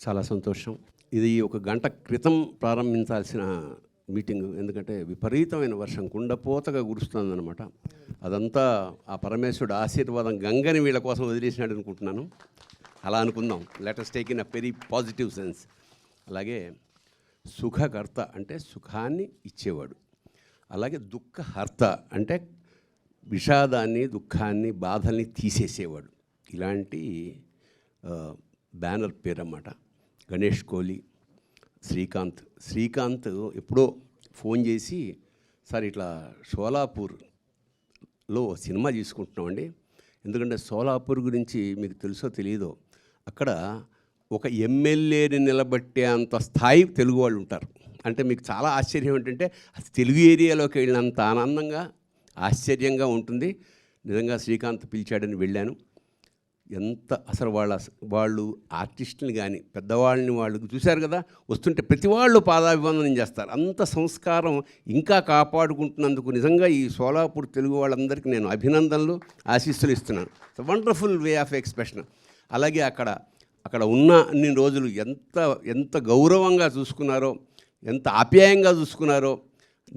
చాలా సంతోషం. ఇది ఒక గంట క్రితం ప్రారంభించాల్సిన మీటింగు. ఎందుకంటే విపరీతమైన వర్షం కుండపోతగా కురుస్తుందన్నమాట. అదంతా ఆ పరమేశ్వరుడు ఆశీర్వాదం గంగని వీళ్ళ కోసం వదిలేసినాడు అనుకుంటున్నాను. అలా అనుకుందాం. Let us take in a very positive sense. అలాగే సుఖకర్త అంటే సుఖాన్ని ఇచ్చేవాడు. అలాగే దుఃఖహర్త అంటే విషాదాన్ని, దుఃఖాన్ని, బాధల్ని తీసేసేవాడు. ఇలాంటి బ్యానర్ పేరు అన్నమాట. గణేష్ కోహ్లీ, శ్రీకాంత్ ఎప్పుడో ఫోన్ చేసి, సార్ ఇట్లా షోలాపూర్లో సినిమా తీసుకుంటున్నామండి. ఎందుకంటే షోలాపూర్ గురించి మీకు తెలుసో తెలియదో, అక్కడ ఒక ఎమ్మెల్యేని నిలబట్టే అంత స్థాయి తెలుగు వాళ్ళు ఉంటారు. అంటే మీకు చాలా ఆశ్చర్యం ఏంటంటే అది తెలుగు ఏరియాలోకి వెళ్ళినంత ఆనందంగా, ఆశ్చర్యంగా ఉంటుంది. నిజంగా శ్రీకాంత్ పిలిచాడని వెళ్ళాను. ఎంత అసలు వాళ్ళు ఆర్టిస్టుని కానీ పెద్దవాళ్ళని వాళ్ళు చూశారు కదా, వస్తుంటే ప్రతి వాళ్ళు పాదాభివందనం చేస్తారు. అంత సంస్కారం ఇంకా కాపాడుకుంటున్నందుకు నిజంగా ఈ షోలాపూర్ తెలుగు వాళ్ళందరికీ నేను అభినందనలు, ఆశీస్సులు ఇస్తున్నాను. Wonderful way of expression. అలాగే అక్కడ ఉన్న అన్ని రోజులు ఎంత గౌరవంగా చూసుకున్నారో, ఎంత ఆప్యాయంగా చూసుకున్నారో,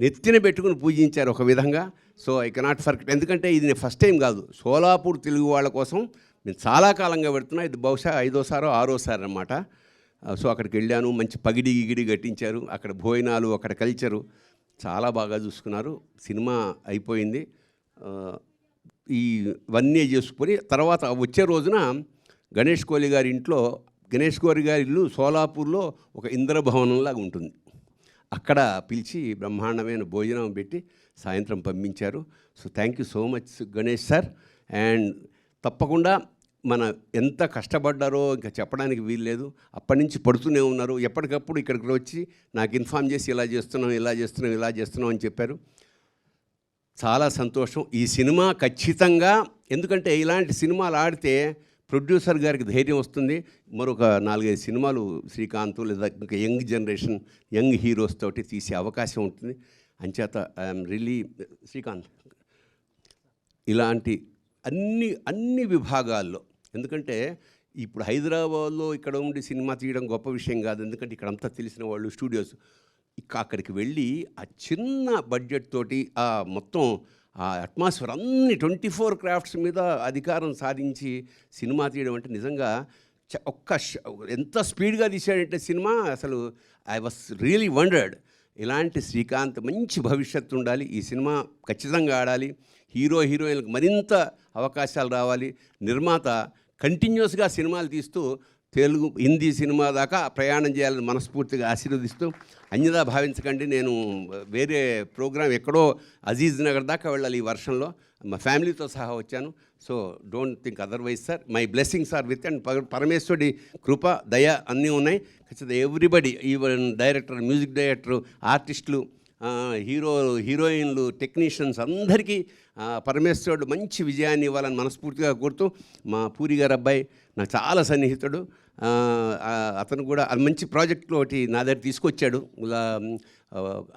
నెత్తిన పెట్టుకుని పూజించారు ఒక విధంగా. So I cannot forget. ఎందుకంటే ఇది నేను ఫస్ట్ టైం కాదు, షోలాపూర్ తెలుగు వాళ్ళ కోసం నేను చాలా కాలంగా పెడుతున్నా. ఇది బహుశా 5వ సారో 6వ సారి అన్నమాట. సో అక్కడికి వెళ్ళాను. మంచి పగిడి గిగిడి కట్టించారు. అక్కడ భోజనాలు, అక్కడ కల్చరు చాలా బాగా చూసుకున్నారు. సినిమా అయిపోయింది. ఇవన్నీ చేసుకొని తర్వాత వచ్చే రోజున గణేష్ కోహ్లీ గారి ఇంట్లో, గణేష్ కోహ్లీ గారి ఇల్లు షోలాపూర్లో ఒక ఇంద్రభవనంలాగా ఉంటుంది. అక్కడ పిలిచి బ్రహ్మాండమైన భోజనం పెట్టి సాయంత్రం పంపించారు. So thank you so much Ganesh sir. And తప్పకుండా మన ఎంత కష్టపడ్డారో ఇంకా చెప్పడానికి వీల్లేదు. అప్పటి నుంచి పడుతూనే ఉన్నారు. ఎప్పటికప్పుడు ఇక్కడికి వచ్చి నాకు ఇన్ఫామ్ చేసి ఇలా చేస్తున్నాం అని చెప్పారు. చాలా సంతోషం. ఈ సినిమా ఖచ్చితంగా, ఎందుకంటే ఇలాంటి సినిమాలు ఆడితే ప్రొడ్యూసర్ గారికి ధైర్యం వస్తుంది. మరొక 4-5 సినిమాలు శ్రీకాంత్ లేదా ఇంకా యంగ్ జనరేషన్, యంగ్ హీరోస్ తోటి తీసే అవకాశం ఉంటుంది. అంచేత ఐఎమ్ రియలీ శ్రీకాంత్ ఇలాంటి అన్ని విభాగాల్లో, ఎందుకంటే ఇప్పుడు హైదరాబాద్లో ఇక్కడ ఉండి సినిమా తీయడం గొప్ప విషయం కాదు. ఎందుకంటే ఇక్కడ అంతా తెలిసిన వాళ్ళు, స్టూడియోస్. అక్కడికి వెళ్ళి ఆ చిన్న బడ్జెట్ తోటి ఆ మొత్తం ఆ అట్మాస్ఫియర్ అన్ని 24 క్రాఫ్ట్స్ మీద అధికారం సాధించి సినిమా తీయడం అంటే నిజంగా ఎంత స్పీడ్గా తీసాడంటే సినిమా, అసలు ఐ వాస్ రియలీ వండర్డ్. ఇలాంటి శ్రీకాంత్ మంచి భవిష్యత్తు ఉండాలి. ఈ సినిమా ఖచ్చితంగా ఆడాలి. హీరోయిన్లకు మరింత అవకాశాలు రావాలి. నిర్మాత కంటిన్యూస్గా సినిమాలు తీస్తూ తెలుగు, హిందీ సినిమా దాకా ప్రయాణం చేయాలని మనస్ఫూర్తిగా ఆశీర్వదిస్తూ, అన్యదా భావించకండి. నేను వేరే ప్రోగ్రాం ఎక్కడో అజీజ్ నగర్ దాకా వెళ్ళాలి ఈ వర్షంలో. మా ఫ్యామిలీతో సహా వచ్చాను. So don't think otherwise sir. My blessings are with. And పరమేశ్వరుడి కృప, దయ అన్నీ ఉన్నాయి. ఖచ్చితంగా everybody, even director, music director, ఆర్టిస్టులు, హీరోయిన్లు, టెక్నీషియన్స్ అందరికీ పరమేశ్వరుడు మంచి విజయాన్ని ఇవ్వాలని మనస్ఫూర్తిగా కోరుతూ, మా పూరి గారు అబ్బాయి నాకు చాలా సన్నిహితుడు. అతను కూడా అది మంచి ప్రాజెక్ట్లో ఒకటి నా దగ్గర తీసుకొచ్చాడు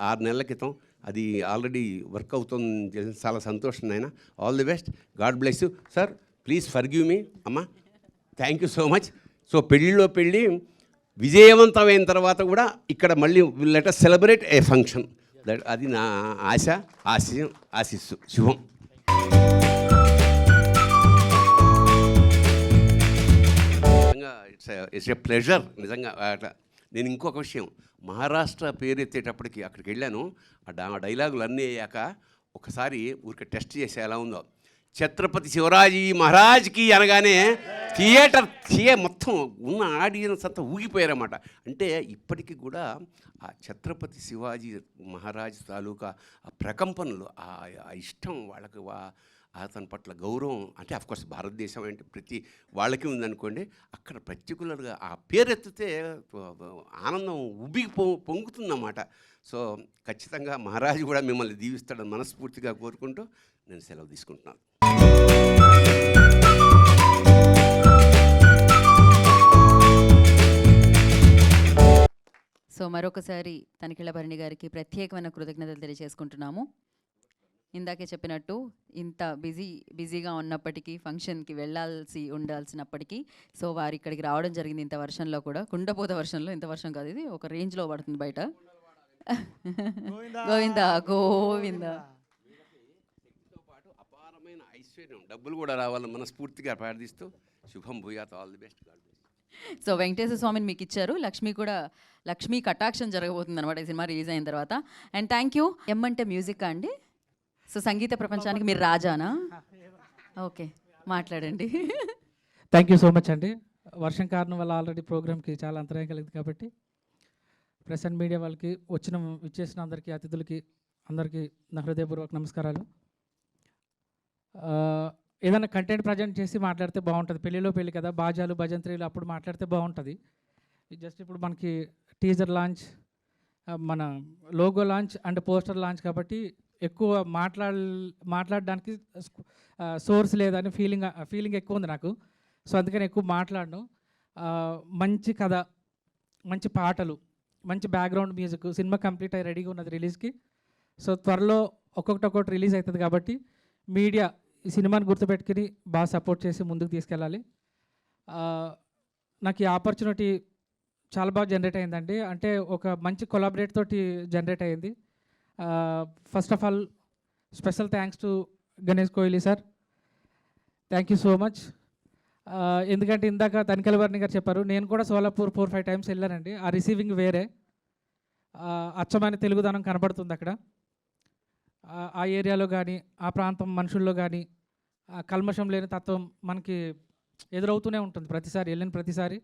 6 నెలల క్రితం. అది ఆల్రెడీ వర్క్ అవుతుంది. చాలా సంతోషం నాయన. All the best. God bless you sir. Please forgive me అమ్మా. Thank you so much. So పెళ్ళిలో పెళ్ళి విజయవంతమైన తర్వాత కూడా ఇక్కడ మళ్ళీ let us celebrate a function. అది నా ఆశిస్సు. శుభం. నిజంగా ఇట్స్ ఏ ప్లెజర్. నిజంగా నేను ఇంకొక విషయం, మహారాష్ట్ర పేరు ఎత్తేటప్పటికి అక్కడికి వెళ్ళాను. ఆ డైలాగులు అన్నీ అయ్యాక ఒకసారి ఊరికి టెస్ట్ చేసి ఎలా ఉందో, ఛత్రపతి శివరాజీ మహారాజ్కి అనగానే థియేటర్ మొత్తం ఉన్న ఆడియన్స్ అంతా ఊగిపోయారన్నమాట. అంటే ఇప్పటికీ కూడా ఆ ఛత్రపతి శివాజీ మహారాజ్ తాలూకా ఆ ప్రకంపనలు, ఆ ఇష్టం వాళ్ళకి, అతని పట్ల గౌరవం, అంటే అఫ్కోర్స్ భారతదేశం అంటే ప్రతి వాళ్ళకి ఉందనుకోండి. అక్కడ పర్టికులర్గా ఆ పేరెత్తితే ఆనందం పొంగుతుందన్నమాట. సో ఖచ్చితంగా మహారాజు కూడా మిమ్మల్ని దీవిస్తాడని మనస్ఫూర్తిగా కోరుకుంటూ నేను సెలవు తీసుకుంటున్నాను. సో మరొకసారి తనిఖీళ్ల భరణి గారికి ప్రత్యేకమైన కృతజ్ఞతలు తెలియజేసుకుంటున్నాము. ఇందాకే చెప్పినట్టు ఇంత బిజీగా ఉన్నప్పటికీ ఫంక్షన్కి ఉండాల్సినప్పటికీ సో వారు ఇక్కడికి రావడం జరిగింది. ఇంత వర్షంలో కూడా, కుండపోత వర్షంలో, ఇంత వర్షం కాదు, ఇది ఒక రేంజ్లో పడుతుంది బయట. గోవిందా గోవిందా. శక్తితో పాటు అపారమైన ఐశ్వర్యం, డబ్బులు కూడా రావాలని మనస్ఫూర్తిగా ప్రార్థిస్తూ శుభం భూయాత్, all the best. So Venkateswara స్వామిని మీకు ఇచ్చారు, లక్ష్మీ కటాక్షం జరగబోతుంది అనమాట ఈ సినిమా రిలీజ్ అయిన తర్వాత. And thank you. అంటే మ్యూజిక్ అండి, సో సంగీత ప్రపంచానికి మీరు రాజానా? ఓకే, మాట్లాడండి. థ్యాంక్ యూ సో మచ్ అండి. వర్షం కారణం వల్ల ఆల్రెడీ ప్రోగ్రామ్కి చాలా అంతరాయం కలిగింది కాబట్టి ప్రెస్ అండ్ మీడియా వాళ్ళకి విచ్చేసిన అందరికీ, అతిథులకి అందరికీ నా హృదయపూర్వక నమస్కారాలు. ఏదైనా కంటెంట్ ప్రజెంట్ చేసి మాట్లాడితే బాగుంటుంది. పెళ్ళిలో పెళ్ళి కదా, బాజాలు భజంత్రీలు అప్పుడు మాట్లాడితే బాగుంటుంది. జస్ట్ ఇప్పుడు మనకి టీజర్ లాంచ్, మన logo launch and poster launch కాబట్టి ఎక్కువ మాట్లాడడానికి సోర్స్ లేదని ఫీలింగ్ ఎక్కువ ఉంది నాకు. సో అందుకని ఎక్కువ మాట్లాడను. మంచి కథ, మంచి పాటలు, మంచి బ్యాక్గ్రౌండ్ మ్యూజిక్, సినిమా కంప్లీట్ అయ్యి రెడీగా ఉన్నది రిలీజ్కి. సో త్వరలో ఒక్కొక్కటి రిలీజ్ అవుతుంది కాబట్టి మీడియా ఈ సినిమాని గుర్తుపెట్టుకుని బాగా సపోర్ట్ చేసి ముందుకు తీసుకెళ్ళాలి. నాకు ఈ ఆపర్చునిటీ చాలా బాగా జనరేట్ అయిందండి. అంటే ఒక మంచి కొలాబరేట్ తోటి జనరేట్ అయింది. First of all special thanks to Ganesh Kohli sir, thank you so much. ఎందుకంటే ఇందాక తనికెల వర్ణి గారు చెప్పారు, నేను కూడా సోలాపూర్ 4-5 టైమ్స్ వెళ్ళానండి. ఆ రిసీవింగ్ వేరే, అచ్చమైన తెలుగుదనం కనబడుతుంది అక్కడ. ఆ ఏరియాలో కానీ, ఆ ప్రాంతం మనుషుల్లో కానీ కల్మషం లేని తత్వం మనకి ఎదురవుతూనే ఉంటుంది ప్రతిసారి వెళ్ళిన ప్రతిసారి.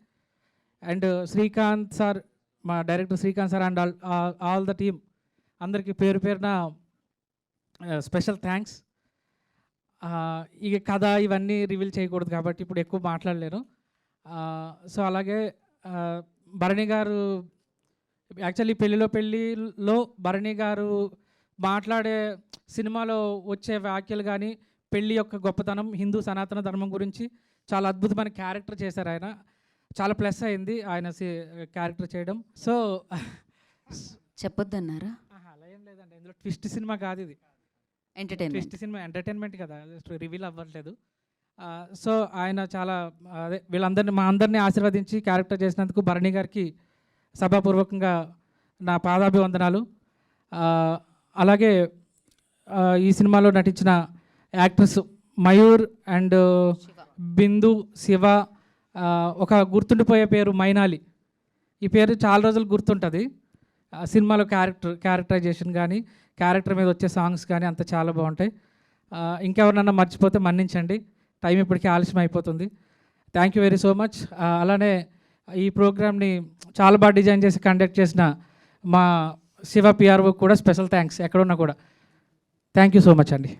అండ్ శ్రీకాంత్ సార్, మా director Srikanth sir and all the team అందరికీ పేరున స్పెషల్ థ్యాంక్స్. ఇక కథ ఇవన్నీ రివీల్ చేయకూడదు కాబట్టి ఇప్పుడు ఎక్కువ మాట్లాడలేను. సో అలాగే భరణి గారు, యాక్చువల్లీ పెళ్ళిలో భరణి గారు మాట్లాడే సినిమాలో వచ్చే వ్యాఖ్యలు కానీ, పెళ్ళి యొక్క గొప్పతనం, హిందూ సనాతన ధర్మం గురించి చాలా అద్భుతమైన క్యారెక్టర్ చేశారు ఆయన. చాలా ప్లస్ అయింది ఆయన క్యారెక్టర్ చేయడం. సో చెప్పొద్దన్నారా? అలా ఏం లేదండి, ఇందులో ట్విస్ట్ సినిమా కాదు ఇది, ట్విస్ట్ సినిమా ఎంటర్టైన్మెంట్ కదా, రివీల్ అవ్వట్లేదు. సో ఆయన చాలా మా అందరినీ ఆశీర్వదించి క్యారెక్టర్ చేసినందుకు భరణి గారికి సభాపూర్వకంగా నా పాదాభివందనాలు. అలాగే ఈ సినిమాలో నటించిన యాక్టర్స్ మయూర్ అండ్ బిందు, శివ, ఒక గుర్తుండిపోయే పేరు మైనాలి. ఈ పేరు చాలా రోజులు గుర్తుంటుంది. సినిమాలో క్యారెక్టరైజేషన్ కానీ, క్యారెక్టర్ మీద వచ్చే సాంగ్స్ కానీ అంత చాలా బాగుంటాయి. ఇంకెవరినన్నా మర్చిపోతే మన్నించండి, టైం ఇప్పటికీ ఆలస్యం అయిపోతుంది. Thank you very so much. అలానే ఈ ప్రోగ్రామ్ని చాలా బాగా డిజైన్ చేసి కండక్ట్ చేసిన మా శివ పిఆర్ఓ కూడా స్పెషల్ థ్యాంక్స్, ఎక్కడున్నా కూడా. థ్యాంక్ యూ సో మచ్ అండి.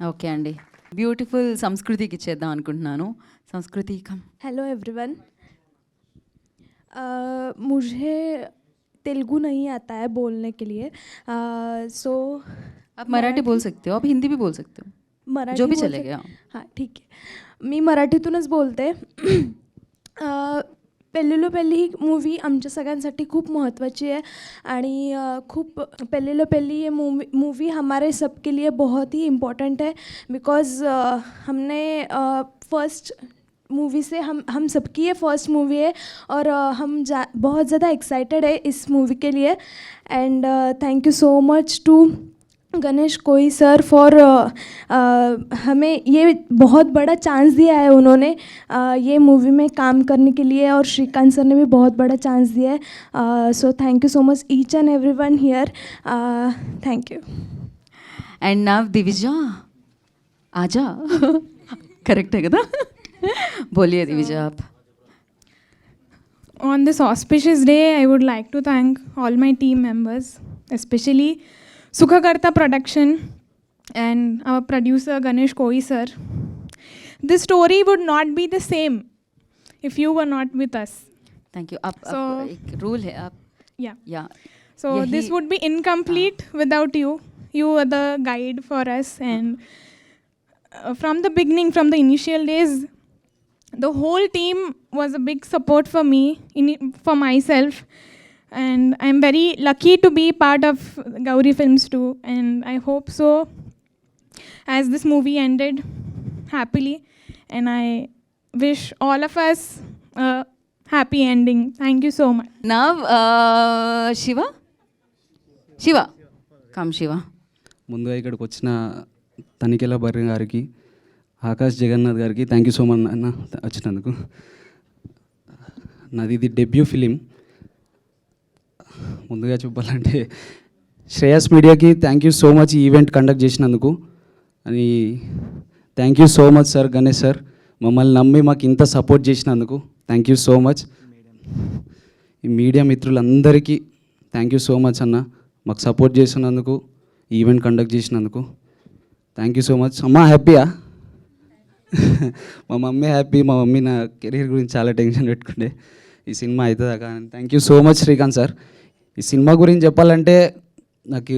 ఓకే అండి, బ్యూటిఫుల్ సంస్కృతికి ఇచ్చేద్దాం అనుకుంటున్నాను. సంస్కృతి కమ్. हेलो एवरीवन, मुझे तेलुगु नहीं आता है बोलने के लिए, सो आप मराठी बोल सकते हो, आप हिंदी भी बोल सकते हो, मराठी जो भी चलेगा. हां ठीक आहे, मी मराठीतूनच बोलते. पेल्लिलो पेल्ली ही मूवी आमच्या सगळ्यांसाठी खूप महत्त्वाची आहे आणि खूप पेल्लिलो पेल्ली ये मूवी हमारे सबके लिए बहुत ही इम्पॉर्टेंट है, बिकॉज हमने फर्स्ट मूवी से हम सबकी ये फर्स्ट मूवी है और हम बहुत ज़्यादा एक्साइटेड है इस मूवी के लिए. And thank you so much to Ganesh कोई सर फॉर हमें ये बहुत बड़ा चांस दिया है उन्होंने ये मूवी में काम करने के लिए, और श्रीकांत सर ने भी बहुत बड़ा चांस दिया है. So thank you so much each and everyone here. Thank you. And now Divija आजा. करेक्ट है కదా? बोलिए दिविजा आप. On this auspicious day, I would like to thank all my team members, especially Sukhakarta Production and our producer Ganesh Koi sir. This story would not be the same if you were not with us. Thank you. So एक rule है आप. Yeah. So this would be incomplete without you. You were the guide for us, and from the beginning, from the initial days, the whole team was a big support for me, for myself, and I'm very lucky to be part of Gauri Films too, and I hope so as this movie ended happily, and I wish all of us a happy ending. Thank you so much. Now, Shiva, come Shiva. ముందుగా ఇక్కడికి వచ్చిన తనికెల బర్రి గారికి, ఆకాష్ జగన్నాథ్ గారికి thank you so much అన్న వచ్చినందుకు. నాది ఇది debut film. ముందుగా చెప్పాలంటే శ్రేయస్ మీడియాకి థ్యాంక్ యూ సో మచ్ ఈ ఈవెంట్ కండక్ట్ చేసినందుకు. అని thank you so much sir, Ganesh sir, మమ్మల్ని నమ్మి మాకు ఇంత సపోర్ట్ చేసినందుకు థ్యాంక్ యూ సో మచ్. ఈ మీడియా మిత్రులందరికీ థ్యాంక్ యూ సో మచ్ అన్న, మాకు సపోర్ట్ చేసినందుకు, ఈవెంట్ కండక్ట్ చేసినందుకు థ్యాంక్ యూ సో మచ్. అమ్మ హ్యాపీయా? మా మమ్మీ హ్యాపీ. మా మమ్మీ నా కెరీర్ గురించి చాలా టెన్షన్ పెట్టుకుంటే ఈ సినిమా అవుతుందా కానీ. Thank you so much Srikanth sir. ఈ సినిమా గురించి చెప్పాలంటే నాకు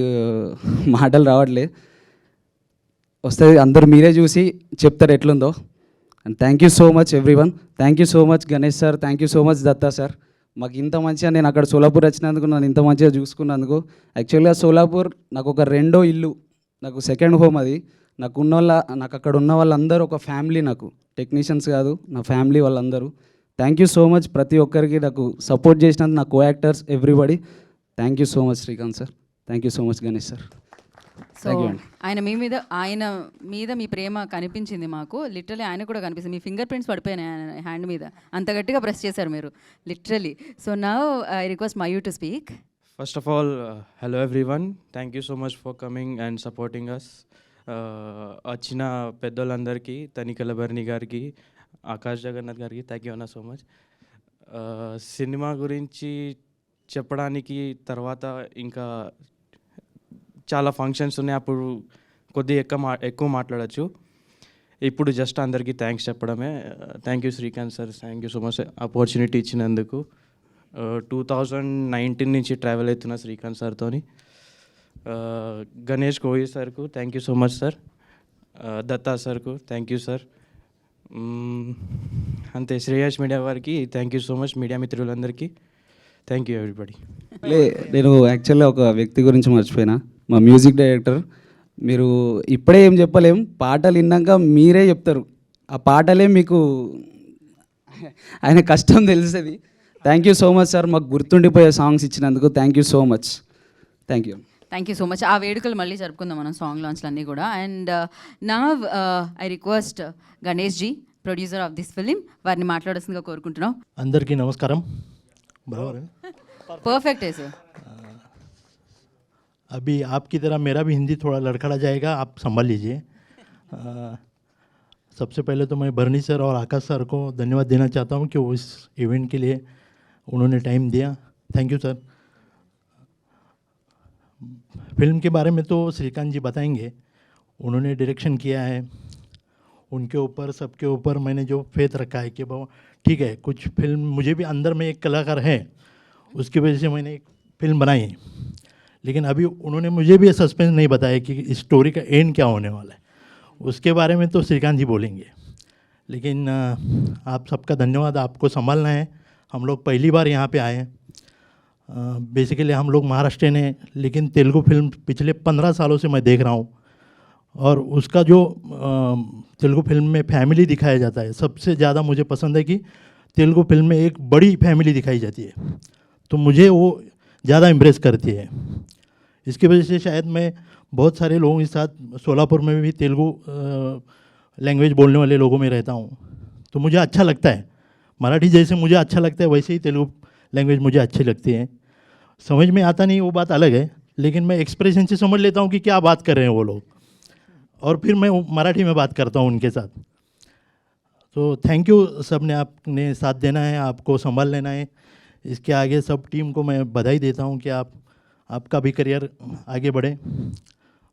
మాటలు రావట్లేదు. వస్తుంది, అందరు మీరే చూసి చెప్తారు ఎట్లుందో. And thank you so much everyone. Thank you so much Ganesh sir, thank you so much Datta sir. మాకు ఇంత మంచిగా, నేను అక్కడ సోలాపూర్ వచ్చినందుకు, నన్ను ఇంత మంచిగా చూసుకున్నందుకు. యాక్చువల్గా సోలాపూర్ నాకు ఒక రెండో ఇల్లు, నాకు సెకండ్ హోమ్ అది. నాకు అక్కడ ఉన్న వాళ్ళందరూ ఒక ఫ్యామిలీ, నాకు టెక్నీషియన్స్ కాదు, నా ఫ్యామిలీ వాళ్ళందరూ. థ్యాంక్ యూ సో మచ్ ప్రతి ఒక్కరికి నాకు సపోర్ట్ చేసినందుకు, నా co actors everybody. Thank you so much Srikanth sir, thank you so much Ganesh sir. So ఆయన మీద మీ ప్రేమ కనిపించింది మాకు. లిటరలీ ఆయన కూడా కనిపిస్తుంది. మీ ఫింగర్ ప్రింట్స్ పడిపోయినాయి ఆయన హ్యాండ్ మీద, అంత గట్టిగా ప్రెస్ చేశారు మీరు literally. So now I request Mayu to speak. First of all, hello everyone. Thank you so much for coming and supporting us. వచ్చిన పెద్దోళ్ళందరికీ, తనికెల బర్ని గారికి, ఆకాష్ జగన్నాథ్ గారికి థ్యాంక్ యూ అన్న సో మచ్. సినిమా గురించి చెప్పడానికి తర్వాత ఇంకా చాలా ఫంక్షన్స్ ఉన్నాయి, అప్పుడు కొద్దిగా ఎక్కువ మాట్లాడచ్చు. ఇప్పుడు జస్ట్ అందరికీ థ్యాంక్స్ చెప్పడమే. Thank you Srikanth sir, thank you so much opportunity ఇచ్చినందుకు. 2019 నుంచి ట్రావెల్ అవుతున్న శ్రీకాంత్ సార్తోని. గణేష్ కోహ్లీ సార్కు thank you so much sir. Datta సార్కు థ్యాంక్ యూ సార్. అంతే, శ్రేయస్ మీడియా వారికి thank you so much, media మిత్రులందరికీ థ్యాంక్ యూ ఎవ్రీబడి. నేను యాక్చువల్గా ఒక వ్యక్తి గురించి మర్చిపోయినా, మా మ్యూజిక్ డైరెక్టర్. మీరు ఇప్పుడే ఏం చెప్పలేం, పాటలు విన్నాక మీరే చెప్తారు. ఆ పాటలే మీకు ఆయన కష్టం తెలుస్తుంది. Thank you so much sir, మాకు గుర్తుండిపోయే సాంగ్స్ ఇచ్చినందుకు thank you so much. Thank you. Thank you so much. ఆ వేడుకలు మళ్ళీ జరుపుకుందాం మనం, సాంగ్ లాంచ్లు అన్నీ కూడా. అండ్ నా I request Ganesh ji, producer of this film, వారిని మాట్లాడాల్సిందిగా కోరుకుంటున్నాం. అందరికీ నమస్కారం. बराबर है, పర్ఫెక్ట్ है सर. अभी आपकी तरह मेरा भी हिंदी थोड़ा लड़खड़ा जाएगा, आप संभाल लीजिए. सबसे पहले तो मैं बर्नी सर और आकाश सर को धन्यवाद देना चाहता हूँ कि वो इस इवेंट के लिए उन्होंने टाइम दिया. Thank you sir. फिल्म के बारे में तो श्रीकांत जी बताएंगे. उन्होंने डायरेक्शन किया है, उनके ऊपर सबके ऊपर मैंने जो फेथ रखा है कि बाबा ठीक है, कुछ फिल्म मुझे भी अंदर में एक कलाकार है, उसकी वजह से मैंने एक फिल्म बनाई है. लेकिन अभी उन्होंने मुझे भी सस्पेंस नहीं बताया कि स्टोरी का एंड क्या होने वाला है. उसके बारे में तो श्रीकांत जी बोलेंगे. लेकिन आप सबका धन्यवाद. आपको संभालना है. हम लोग पहली बार यहाँ पे आए हैं. बेसिकली हम लोग महाराष्ट्र हैं, लेकिन तेलुगु फिल्म पिछले 15 सालों से मैं देख रहा हूँ. और उसका जो तेलुगु फिल्म में फैमिली दिखाया जाता है, सबसे ज़्यादा मुझे पसंद है कि तेलुगु फिल्म में एक बड़ी फैमिली दिखाई जाती है, तो मुझे वो ज़्यादा इम्प्रेस करती है. इसकी वजह से शायद मैं बहुत सारे लोगों के साथ सोलापुर में भी तेलुगु लैंग्वेज बोलने वाले लोगों में रहता हूँ, तो मुझे अच्छा लगता है. मराठी जैसे मुझे अच्छा लगता है, वैसे ही तेलुगु लैंग्वेज मुझे अच्छी लगती है. समझ में आता नहीं वो बात अलग है, लेकिन मैं एक्सप्रेशन से समझ लेता हूँ कि क्या बात कर रहे हैं वो लोग, और फिर मैं मराठी में बात करता हूँ उनके साथ. तो थैंक यू सब ने, आपने साथ देना है, आपको संभाल लेना है. इसके आगे सब टीम को मैं बधाई देता हूँ कि आपका भी करियर आगे बढ़े.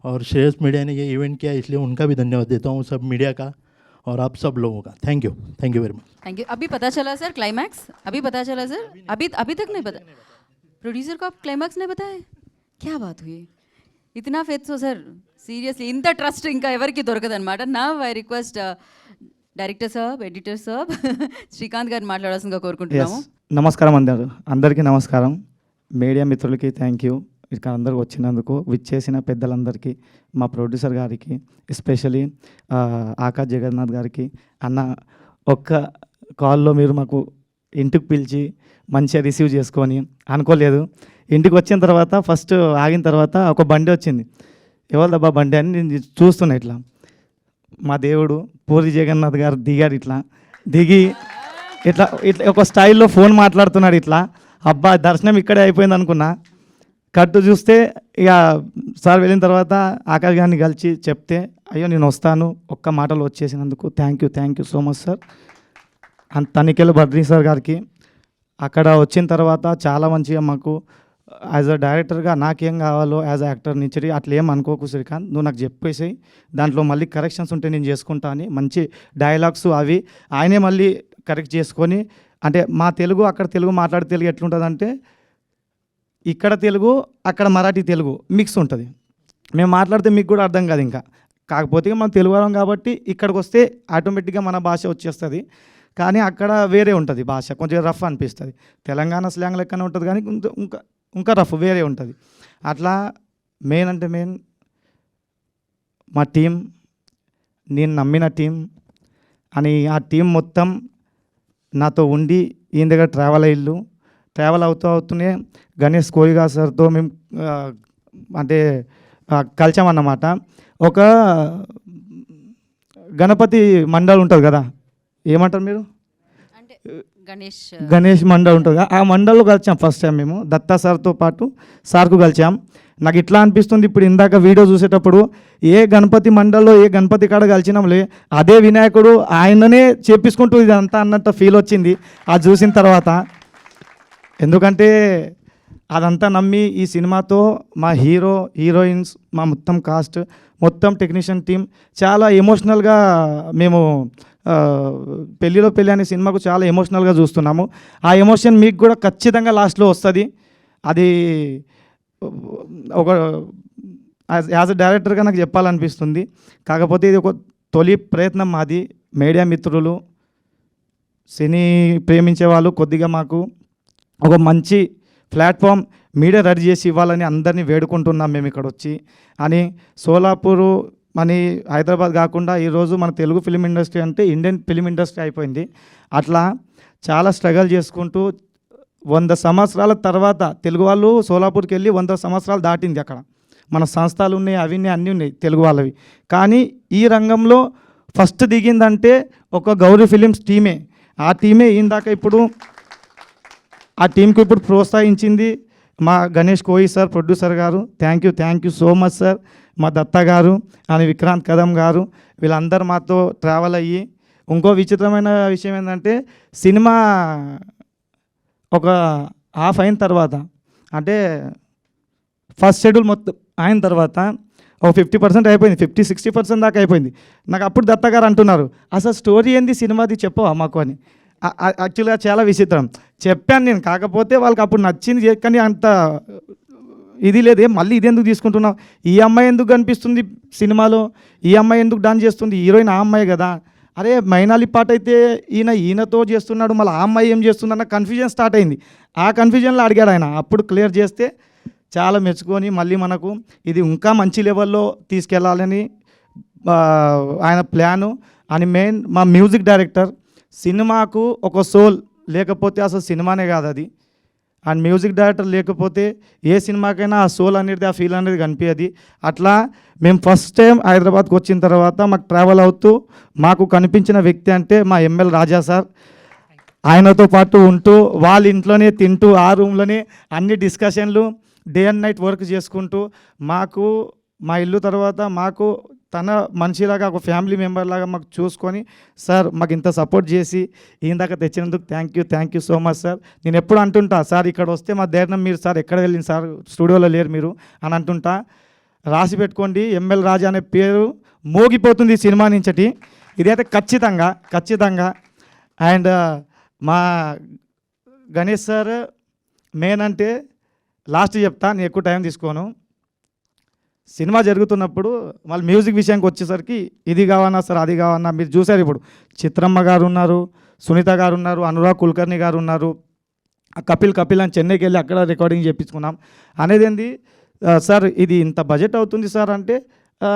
और श्रेयस मीडिया ने ये इवेंट किया, इसलिए उनका भी धन्यवाद देता हूँ, सब मीडिया का और आप सब लोगों का. Thank you very much. Thank you. अभी पता चला सर क्लाइमैक्स? अभी पता चला सर? अभी तक नहीं पता? प्रोड्यूसर को आप क्लाइमैक्स नहीं बताया? क्या बात हुई? इतना फेथ సో సార్, సీరియస్లీ ఇంత ట్రస్ట్ ఇంకా ఎవరికి దొరకదనమాట. నా ఐ రిక్వెస్ట్ డైరెక్టర్ సాబ్, ఎడిటర్ సాబ్, శ్రీకాంత్ గారిని మాట్లాడాల్సిందిగా కోరుకుంటున్నాము. నమస్కారం అందరికీ నమస్కారం. మీడియా మిత్రులకి థ్యాంక్ యూ. ఇక్కడ అందరూ వచ్చినందుకు, విచ్చేసిన పెద్దలందరికీ, మా ప్రొడ్యూసర్ గారికి, ఎస్పెషలీ ఆకాష్ జగన్నాథ్ గారికి. అన్న, ఒక్క కాల్లో మీరు మాకు ఇంటికి పిలిచి మంచిగా రిసీవ్ చేసుకొని, అనుకోలేదు. ఇంటికి వచ్చిన తర్వాత ఫస్ట్ ఆగిన తర్వాత ఒక బండి వచ్చింది. ఎవరిదబ్బా బండి అని నేను చూస్తున్నా. ఇట్లా మా దేవుడు పూరి జగన్నాథ్ గారు దిగారు. ఇట్లా దిగి ఇట్లా ఇట్లా ఒక స్టైల్లో ఫోన్ మాట్లాడుతున్నాడు. ఇట్లా అబ్బా దర్శనం ఇక్కడే అయిపోయింది అనుకున్నా. కట్టు చూస్తే ఇక సార్ వెళ్ళిన తర్వాత ఆకాష్ గారిని కలిసి చెప్తే, అయ్యో నేను వస్తాను, ఒక్క మాటలో వచ్చేసినందుకు thank you so much sir. And Tanikella Badri sir గారికి అక్కడ వచ్చిన తర్వాత చాలా మంచిగా మాకు యాజ్ అ డైరెక్టర్గా నాకేం కావాలో యాజ్ అ యాక్టర్ నుంచి అట్లా ఏం అనుకోకు శ్రీకాంత్, నువ్వు నాకు చెప్పేసి దాంట్లో మళ్ళీ కరెక్షన్స్ ఉంటే నేను చేసుకుంటా అని మంచి డైలాగ్స్ అవి ఆయనే మళ్ళీ కరెక్ట్ చేసుకొని, అంటే మా తెలుగు అక్కడ తెలుగు మాట్లాడే తెలుగు ఎట్లుంటుందంటే ఇక్కడ తెలుగు అక్కడ మరాఠీ తెలుగు మిక్స్ ఉంటుంది. మేము మాట్లాడితే మీకు కూడా అర్థం కాదు ఇంకా. కాకపోతే మనం తెలుగు వాళ్ళం కాబట్టి ఇక్కడికి వస్తే ఆటోమేటిక్గా మన భాష వచ్చేస్తుంది. కానీ అక్కడ వేరే ఉంటుంది భాష, కొంచెం రఫ్ అనిపిస్తుంది. తెలంగాణ స్లాంగ్ లెక్కనే ఉంటుంది కానీ ఇంకా రఫ్ వేరే ఉంటుంది. అట్లా మెయిన్ అంటే మెయిన్ మా టీం, నేను నమ్మిన టీం అని ఆ టీం మొత్తం నాతో ఉండి ఈయన దగ్గర ట్రావెల్ అవుతూనే గణేష్ కోయిగా సార్తో మేము అంటే కలిసామన్నమాట. ఒక గణపతి మండలి ఉంటుంది కదా, ఏమంటారు మీరు, అంటే గణేష్ మండలి ఉంటుంది కదా, ఆ మండలిలో కలిసాం ఫస్ట్ టైం మేము దత్తా సార్తో పాటు సార్కు కలిసాం. నాకు ఇట్లా అనిపిస్తుంది, ఇప్పుడు ఇందాక వీడియో చూసేటప్పుడు ఏ గణపతి మండలిలో ఏ గణపతి కాడ కలిసినాంలే అదే వినాయకుడు ఆయననే చేపించుకుంటూ ఇదంతా అన్నట్టు ఫీల్ వచ్చింది అది చూసిన తర్వాత. ఎందుకంటే అదంతా నమ్మి ఈ సినిమాతో మా హీరోయిన్స్, మా మొత్తం కాస్ట్, మొత్తం టెక్నీషియన్ టీం చాలా ఎమోషనల్గా మేము పెళ్ళిలో పెళ్ళి అనే సినిమాకు చాలా ఎమోషనల్గా చూస్తున్నాము. ఆ ఎమోషన్ మీకు కూడా ఖచ్చితంగా లాస్ట్లో వస్తుంది. అది ఒక యాజ్ అ డైరెక్టర్గా నాకు చెప్పాలనిపిస్తుంది. కాకపోతే ఇది ఒక తొలి ప్రయత్నం మాది. మీడియా మిత్రులు, సినీ ప్రేమించే వాళ్ళు కొద్దిగా మాకు ఒక మంచి ప్లాట్ఫామ్ మీడియా రెడీ చేసి ఇవ్వాలని అందరినీ వేడుకుంటున్నాం మేము ఇక్కడ వచ్చి. అని సోలాపూరు అని హైదరాబాద్ కాకుండా ఈరోజు మన తెలుగు ఫిలిం ఇండస్ట్రీ అంటే ఇండియన్ ఫిలిం ఇండస్ట్రీ అయిపోయింది. అట్లా చాలా స్ట్రగల్ చేసుకుంటూ 100 సంవత్సరాల తర్వాత తెలుగు వాళ్ళు సోలాపూర్కి వెళ్ళి 100 సంవత్సరాలు దాటింది. అక్కడ మన సంస్థలు ఉన్నాయి, అవి ఉన్నాయి, అన్నీ ఉన్నాయి తెలుగు వాళ్ళవి. కానీ ఈ రంగంలో ఫస్ట్ దిగిందంటే ఒక గౌరీ ఫిలిమ్స్ టీమే. ఆ టీమే ఇందాక ఇప్పుడు ఆ టీంకు ఇప్పుడు ప్రోత్సహించింది మా గణేష్ కోయి సార్, ప్రొడ్యూసర్ గారు. Thank you so much sir. మా దత్త గారు అని విక్రాంత్ కదం గారు, వీళ్ళందరూ మాతో ట్రావెల్ అయ్యి. ఇంకో విచిత్రమైన విషయం ఏంటంటే సినిమా ఒక హాఫ్ అయిన తర్వాత, అంటే ఫస్ట్ షెడ్యూల్ మొత్తం అయిన తర్వాత ఒక 50% అయిపోయింది, 50-60% దాకా అయిపోయింది. నాకు అప్పుడు దత్త గారు అంటున్నారు, అసలు స్టోరీ ఏంది సినిమాది చెప్పవా మాకు అని. యాక్చువల్గా చాలా విచిత్రం చెప్పాను నేను. కాకపోతే వాళ్ళకి అప్పుడు నచ్చింది కానీ అంత ఇది లేదే, మళ్ళీ ఇది ఎందుకు తీసుకుంటున్నావు, ఈ అమ్మాయి ఎందుకు కనిపిస్తుంది సినిమాలో, ఈ అమ్మాయి ఎందుకు డాన్స్ చేస్తుంది, హీరోయిన్ ఆ అమ్మాయి కదా, అరే మైనాలి పాట అయితే ఈయనతో చేస్తున్నాడు, మళ్ళీ ఆ అమ్మాయి ఏం చేస్తుంది అన్న కన్ఫ్యూజన్ స్టార్ట్ అయింది. ఆ కన్ఫ్యూజన్లో అడిగాడు ఆయన. అప్పుడు క్లియర్ చేస్తే చాలా మెచ్చుకొని మళ్ళీ మనకు ఇది ఇంకా మంచి లెవెల్లో తీసుకెళ్ళాలని ఆయన ప్లాను. అని మెయిన్ మా మ్యూజిక్ డైరెక్టర్, సినిమాకు ఒక సోల్ లేకపోతే అసలు సినిమానే కాదు అది. అండ్ మ్యూజిక్ డైరెక్టర్ లేకపోతే ఏ సినిమాకైనా ఆ సోల్ అనేది, ఆ ఫీల్ అనేది కనిపించదు. అట్లా మేము ఫస్ట్ టైం హైదరాబాద్కి వచ్చిన తర్వాత మాకు ట్రావెల్ అవుతూ మాకు కనిపించిన వ్యక్తి అంటే మా ఎంఎల్ రాజా సార్. ఆయనతో పాటు ఉంటూ వాళ్ళ ఇంట్లోనే తింటూ ఆ రూమ్లోనే అన్ని డిస్కషన్లు, డే అండ్ నైట్ వర్క్ చేసుకుంటూ మాకు మా ఇల్లు తర్వాత మాకు తన మనిషిలాగా ఒక ఫ్యామిలీ మెంబర్ లాగా మాకు చూసుకొని, సార్ మాకు ఇంత సపోర్ట్ చేసి ఇందాక తెచ్చినందుకు thank you so much sir. నేను ఎప్పుడు అంటుంటా, సార్ ఇక్కడ వస్తే మా ధైర్యం మీరు, సార్ ఎక్కడ వెళ్ళింది సార్, స్టూడియోలో లేరు మీరు అని అంటుంటా. రాసి పెట్టుకోండి, ఎంఎల్ రాజా అనే పేరు మోగిపోతుంది ఈ సినిమా నుంచటి. ఇదైతే ఖచ్చితంగా. అండ్ మా గణేష్ సార్ మెయిన్ అంటే లాస్ట్ చెప్తా, నేను ఎక్కువ టైం తీసుకోను. సినిమా జరుగుతున్నప్పుడు వాళ్ళ మ్యూజిక్ విషయానికి వచ్చేసరికి ఇది కావన్నా సార్, అది కావన్నా, మీరు చూసారు ఇప్పుడు చిత్రమ్మ గారు ఉన్నారు, సునీత గారు ఉన్నారు, అనురాగ్ కుల్కర్ణి గారు ఉన్నారు, కపిల్ అని చెన్నైకి వెళ్ళి అక్కడ రికార్డింగ్ చేయించుకున్నాం. అనేది ఏంది, సార్ ఇది ఇంత బడ్జెట్ అవుతుంది సార్ అంటే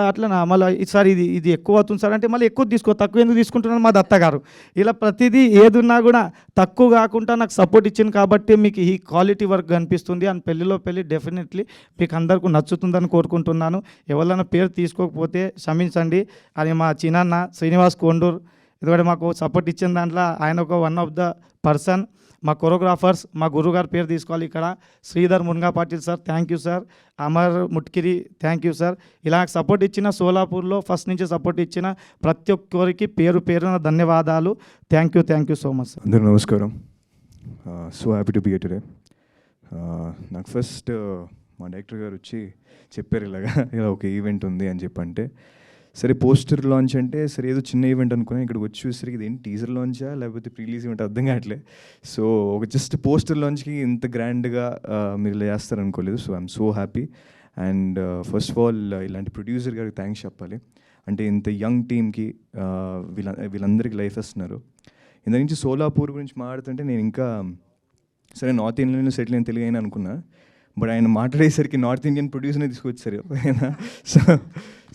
అట్లనా మళ్ళీ సార్ ఇది ఎక్కువ అవుతుంది సార్ అంటే మళ్ళీ ఎక్కువ తీసుకో, తక్కువ ఎందుకు తీసుకుంటున్నాను మా దత్త గారు. ఇలా ప్రతిదీ ఏదున్నా కూడా తక్కువ కాకుండా నాకు సపోర్ట్ ఇచ్చింది కాబట్టి మీకు ఈ క్వాలిటీ వర్క్ కనిపిస్తుంది. అండ్ పెళ్ళిలో పెళ్ళి డెఫినెట్లీ మీకు అందరికీ నచ్చుతుందని కోరుకుంటున్నాను. ఎవరైనా పేరు తీసుకోకపోతే క్షమించండి. అది మా చిన్నాన్న శ్రీనివాస్ కొండూరు, ఎందుకంటే మాకు సపోర్ట్ ఇచ్చిన దాంట్లో ఆయన ఒక వన్ ఆఫ్ ద పర్సన్. మా కొరియోగ్రాఫర్స్, మా గురుగారు పేరు తీసుకోవాలి ఇక్కడ, Sridhar Munga Patil sir, thank you sir. Amar Mutkiri, thank you sir. ఇలా సపోర్ట్ ఇచ్చిన సోలాపూర్లో ఫస్ట్ నుంచి సపోర్ట్ ఇచ్చిన ప్రతి ఒక్కరికి పేరు పేరున ధన్యవాదాలు. Thank you so much sir. అందరూ నమస్కారం. So happy to be here today. నాకు ఫస్ట్ మా డైరెక్టర్ గారు వచ్చి చెప్పారు ఇలా ఒక ఈవెంట్ ఉంది అని చెప్పంటే, సరే పోస్టర్ లాంచ్ అంటే సరే ఏదో చిన్న ఈవెంట్ అనుకున్నాను. ఇక్కడికి వచ్చి చూసరికి ఇదేంటి టీజర్ లాంచా లేకపోతే ప్రీలీజ్ ఈవెంట్ అర్థం కావట్లే. సో ఒక జస్ట్ పోస్టర్ లాంచ్కి ఇంత గ్రాండ్గా మీరు ఇలా చేస్తారు అనుకోలేదు. So I'm so happy. And first of all ఇలాంటి ప్రొడ్యూసర్ గారికి థ్యాంక్స్ చెప్పాలి. అంటే ఇంత యంగ్ టీమ్కి వీళ్ళందరికీ లైఫ్ ఇస్తున్నారు. ఇంత నుంచి సోలాపూర్ గురించి మాట్లాడుతుంటే నేను ఇంకా సరే నార్త్ ఇండియన్లో సెటిల్ అయిన తెలుగు అయినా అనుకున్నా. బట్ ఆయన మాట్లాడేసరికి నార్త్ ఇండియన్ ప్రొడ్యూసర్ని తీసుకొచ్చారు ఆయన.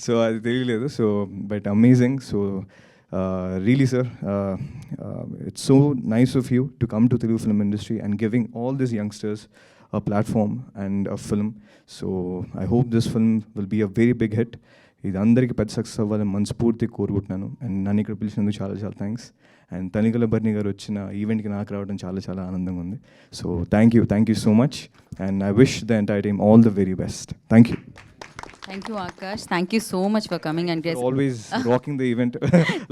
సో అది తెలియలేదు. So but amazing. So really sir, it's so nice of you to come to Telugu film industry and giving all this youngsters a platform and a film. So I hope this film will be a very big hit. ఇది అందరికీ పెద్ద success అవ్వాలని మనస్ఫూర్తిగా కోరుకుంటున్నాను. And నన్ను ఇక్కడ పిలిచినందుకు చాలా చాలా థ్యాంక్స్. అండ్ తనికల బర్ని గారు వచ్చిన ఈవెంట్కి నాకు రావడం చాలా చాలా ఆనందంగా ఉంది. So thank you so much. And I wish the entire team all the very best. Thank you Akash. Thank you so much for coming and always rocking the event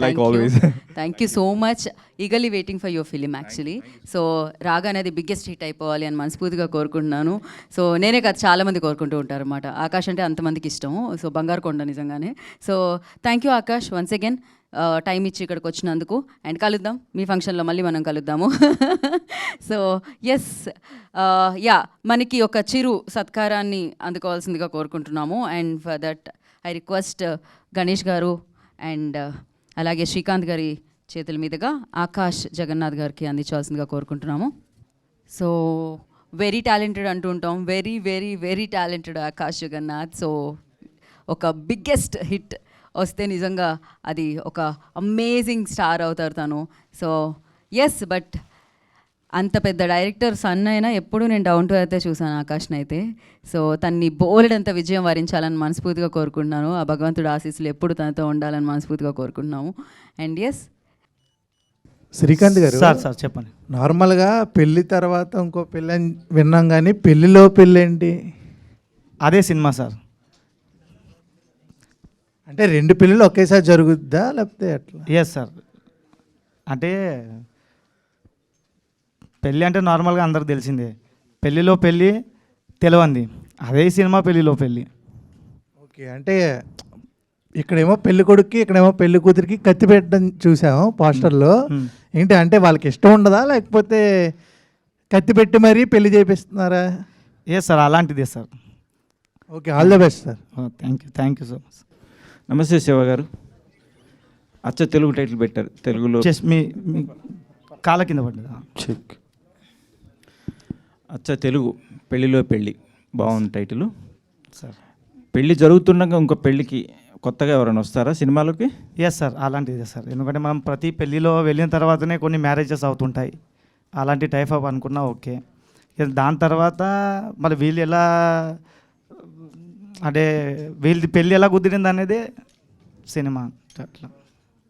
like always. Thank you so much. Eagerly waiting for your film actually. So రాగా అనేది biggest hit అయిపోవాలి అని మనస్ఫూర్తిగా కోరుకుంటున్నాను. So నేనే కాదు చాలా మంది కోరుకుంటూ ఉంటారు అన్నమాట. ఆకాష్ అంటే అంతమందికి ఇష్టం. సో బంగారు కొండ నిజంగానే. So thank you Akash once again time ఇచ్చి ఇక్కడికి వచ్చినందుకు. అండ్ కలుద్దాం మీ ఫంక్షన్లో, మళ్ళీ మనం కలుద్దాము. సో ఎస్ యా, మనకి ఒక చిరు సత్కారాన్ని అందుకోవాల్సిందిగా కోరుకుంటున్నాము. And for that I request Ganesh గారు అండ్ అలాగే శ్రీకాంత్ గారి చేతుల మీదుగా ఆకాష్ జగన్నాథ్ గారికి అందించాల్సిందిగా కోరుకుంటున్నాము. సో వెరీ టాలెంటెడ్ అంటూ ఉంటాం. Very very very talented Akash Jagannath. So ఒక బిగ్గెస్ట్ హిట్ వస్తే నిజంగా అది ఒక అమేజింగ్ స్టార్ అవుతారు తను. సో ఎస్, బట్ అంత పెద్ద డైరెక్టర్ సన్ అయినా ఎప్పుడు నేను డౌన్ టు అయితే చూసాను ఆకాష్ని అయితే. సో తన్ని బోలెడంత విజయం వరించాలని మనస్ఫూర్తిగా కోరుకుంటున్నాను. ఆ భగవంతుడు ఆశీస్సులు ఎప్పుడు తనతో ఉండాలని మనస్ఫూర్తిగా కోరుకుంటున్నాము. అండ్ ఎస్ శ్రీకాంత్ గారు, సార్ చెప్పండి. నార్మల్గా పెళ్ళి తర్వాత ఇంకో పెళ్ళి అని విన్నాం, కానీ పెళ్ళిలో పెళ్ళి ఏంటి? అదే సినిమా సార్. అంటే రెండు పెళ్ళిళ్ళు ఒకేసారి జరుగుద్దా లేకపోతే ఎట్లా? Yes sir. అంటే పెళ్ళి అంటే నార్మల్గా అందరికి తెలిసిందే. పెళ్ళిలో పెళ్ళి తెలియంది, అదే సినిమా పెళ్ళిలో పెళ్ళి. ఓకే, అంటే ఇక్కడేమో పెళ్లి కొడుక్కి ఇక్కడేమో పెళ్లి కూతురికి కత్తి పెట్టడం చూసాము పోస్టర్లో. ఏంటి అంటే వాళ్ళకి ఇష్టం ఉండదా లేకపోతే కత్తి పెట్టి మరీ పెళ్లి చేపిస్తున్నారా? ఎస్ సార్, అలాంటిదే sir. Okay, all the best sir. Thank you so much. నమస్తే శివ గారు. అచ్చ తెలుగు టైటిల్ పెట్టారు తెలుగులో. మీ కాళ్ళ కింద పడ్డదా? చెక్. అచ్చ తెలుగు పెళ్ళిలో పెళ్ళి, బాగుంది టైటిల్ సార్. పెళ్ళి జరుగుతుండగా ఇంకో పెళ్ళికి కొత్తగా ఎవరైనా వస్తారా సినిమాలోకి? ఎస్ సార్, అలాంటిదే సార్. ఎందుకంటే మనం ప్రతి పెళ్ళిలో వెళ్ళిన తర్వాతనే కొన్ని మ్యారేజెస్ అవుతుంటాయి. అలాంటి టైప్ ఆఫ్ అనుకున్నా ఓకే. దాని తర్వాత మళ్ళీ వీళ్ళు ఎలా అంటే వీళ్ళది పెళ్ళి ఎలా కుదిరింది అనేది సినిమా. అట్లా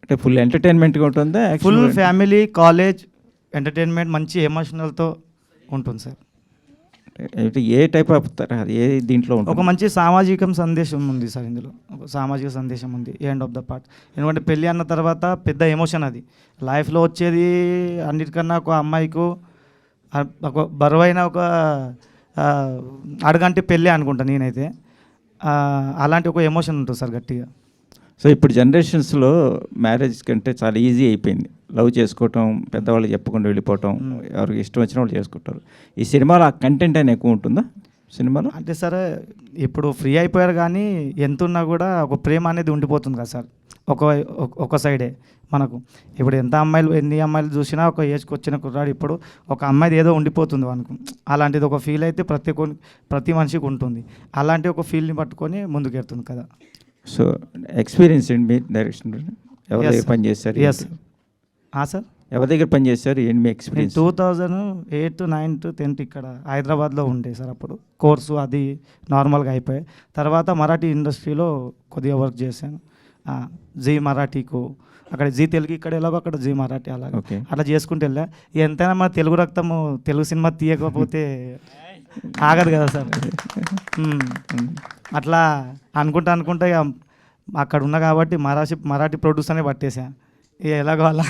అంటే ఫుల్ ఎంటర్టైన్మెంట్గా ఉంటుందా? ఫుల్ ఫ్యామిలీ, కాలేజ్, ఎంటర్టైన్మెంట్, మంచి ఎమోషనల్తో ఉంటుంది సార్. అంటే ఏ టైప్ ఆఫ్ అది ఏ దీంట్లో ఉంటుంది? ఒక మంచి సామాజిక సందేశం ఉంది సార్ ఇందులో. ఒక సామాజిక సందేశం ఉంది ఎండ్ ఆఫ్ ద పార్ట్. ఎందుకంటే పెళ్ళి అన్న తర్వాత పెద్ద ఎమోషన్ అది. లైఫ్లో వచ్చేది అన్నిటికన్నా ఒక అమ్మాయికు ఒక బరువైన ఒక అడగంటే పెళ్ళి అనుకుంటా నేనైతే. అలాంటి ఒక ఎమోషన్ ఉంటుంది సార్ గట్టిగా. సో ఇప్పుడు జనరేషన్స్లో మ్యారేజ్ కంటే చాలా ఈజీ అయిపోయింది. లవ్ చేసుకోవటం, పెద్దవాళ్ళు చెప్పకుండా వెళ్ళిపోవటం, ఎవరికి ఇష్టం వచ్చిన వాళ్ళు చేసుకుంటారు. ఈ సినిమాలో ఆ కంటెంట్ అయినా ఎక్కువ ఉంటుందా సినిమాలో? అంటే సరే ఇప్పుడు ఫ్రీ అయిపోయారు, కానీ ఎంత ఉన్నా కూడా ఒక ప్రేమ అనేది ఉండిపోతుంది కదా సార్. ఒక సైడే మనకు. ఇప్పుడు ఎన్ని అమ్మాయిలు చూసినా ఒక ఏజ్కి వచ్చిన కుర్రాడు ఇప్పుడు ఒక అమ్మాయిది ఏదో ఉండిపోతుంది మనకు. అలాంటిది ఒక ఫీల్ అయితే ప్రతి మనిషికి ఉంటుంది. అలాంటి ఒక ఫీల్ని పట్టుకొని ముందుకెళ్తుంది కదా. సో ఎక్స్పీరియన్స్ ఏంటి మీ డైరెక్షన్? ఎవరి దగ్గర పని చేస్తారు? సార్ ఎవరి దగ్గర పని చేస్తారు? ఏంటి మీ ఎక్స్పీరియన్స్? 2008, 9, 10 ఇక్కడ హైదరాబాద్లో ఉండే సార్. అప్పుడు కోర్సు అది నార్మల్గా అయిపోయాయి. తర్వాత మరాఠీ ఇండస్ట్రీలో కొద్దిగా వర్క్ చేశాను. జీ మరాఠీకు, అక్కడ జీ తెలుగు, ఇక్కడ ఎలాగో అక్కడ జీ మరాఠీ, అలాగే అట్లా చేసుకుంటూ వెళ్ళా. ఎంతైనా మన తెలుగు రక్తము తెలుగు సినిమా తీయకపోతే ఆగదు కదా సార్. అట్లా అనుకుంటా ఇక అక్కడ ఉన్నా కాబట్టి మరాఠీ ప్రొడ్యూసర్నే పట్టేసా. ఇక ఎలాగో అలా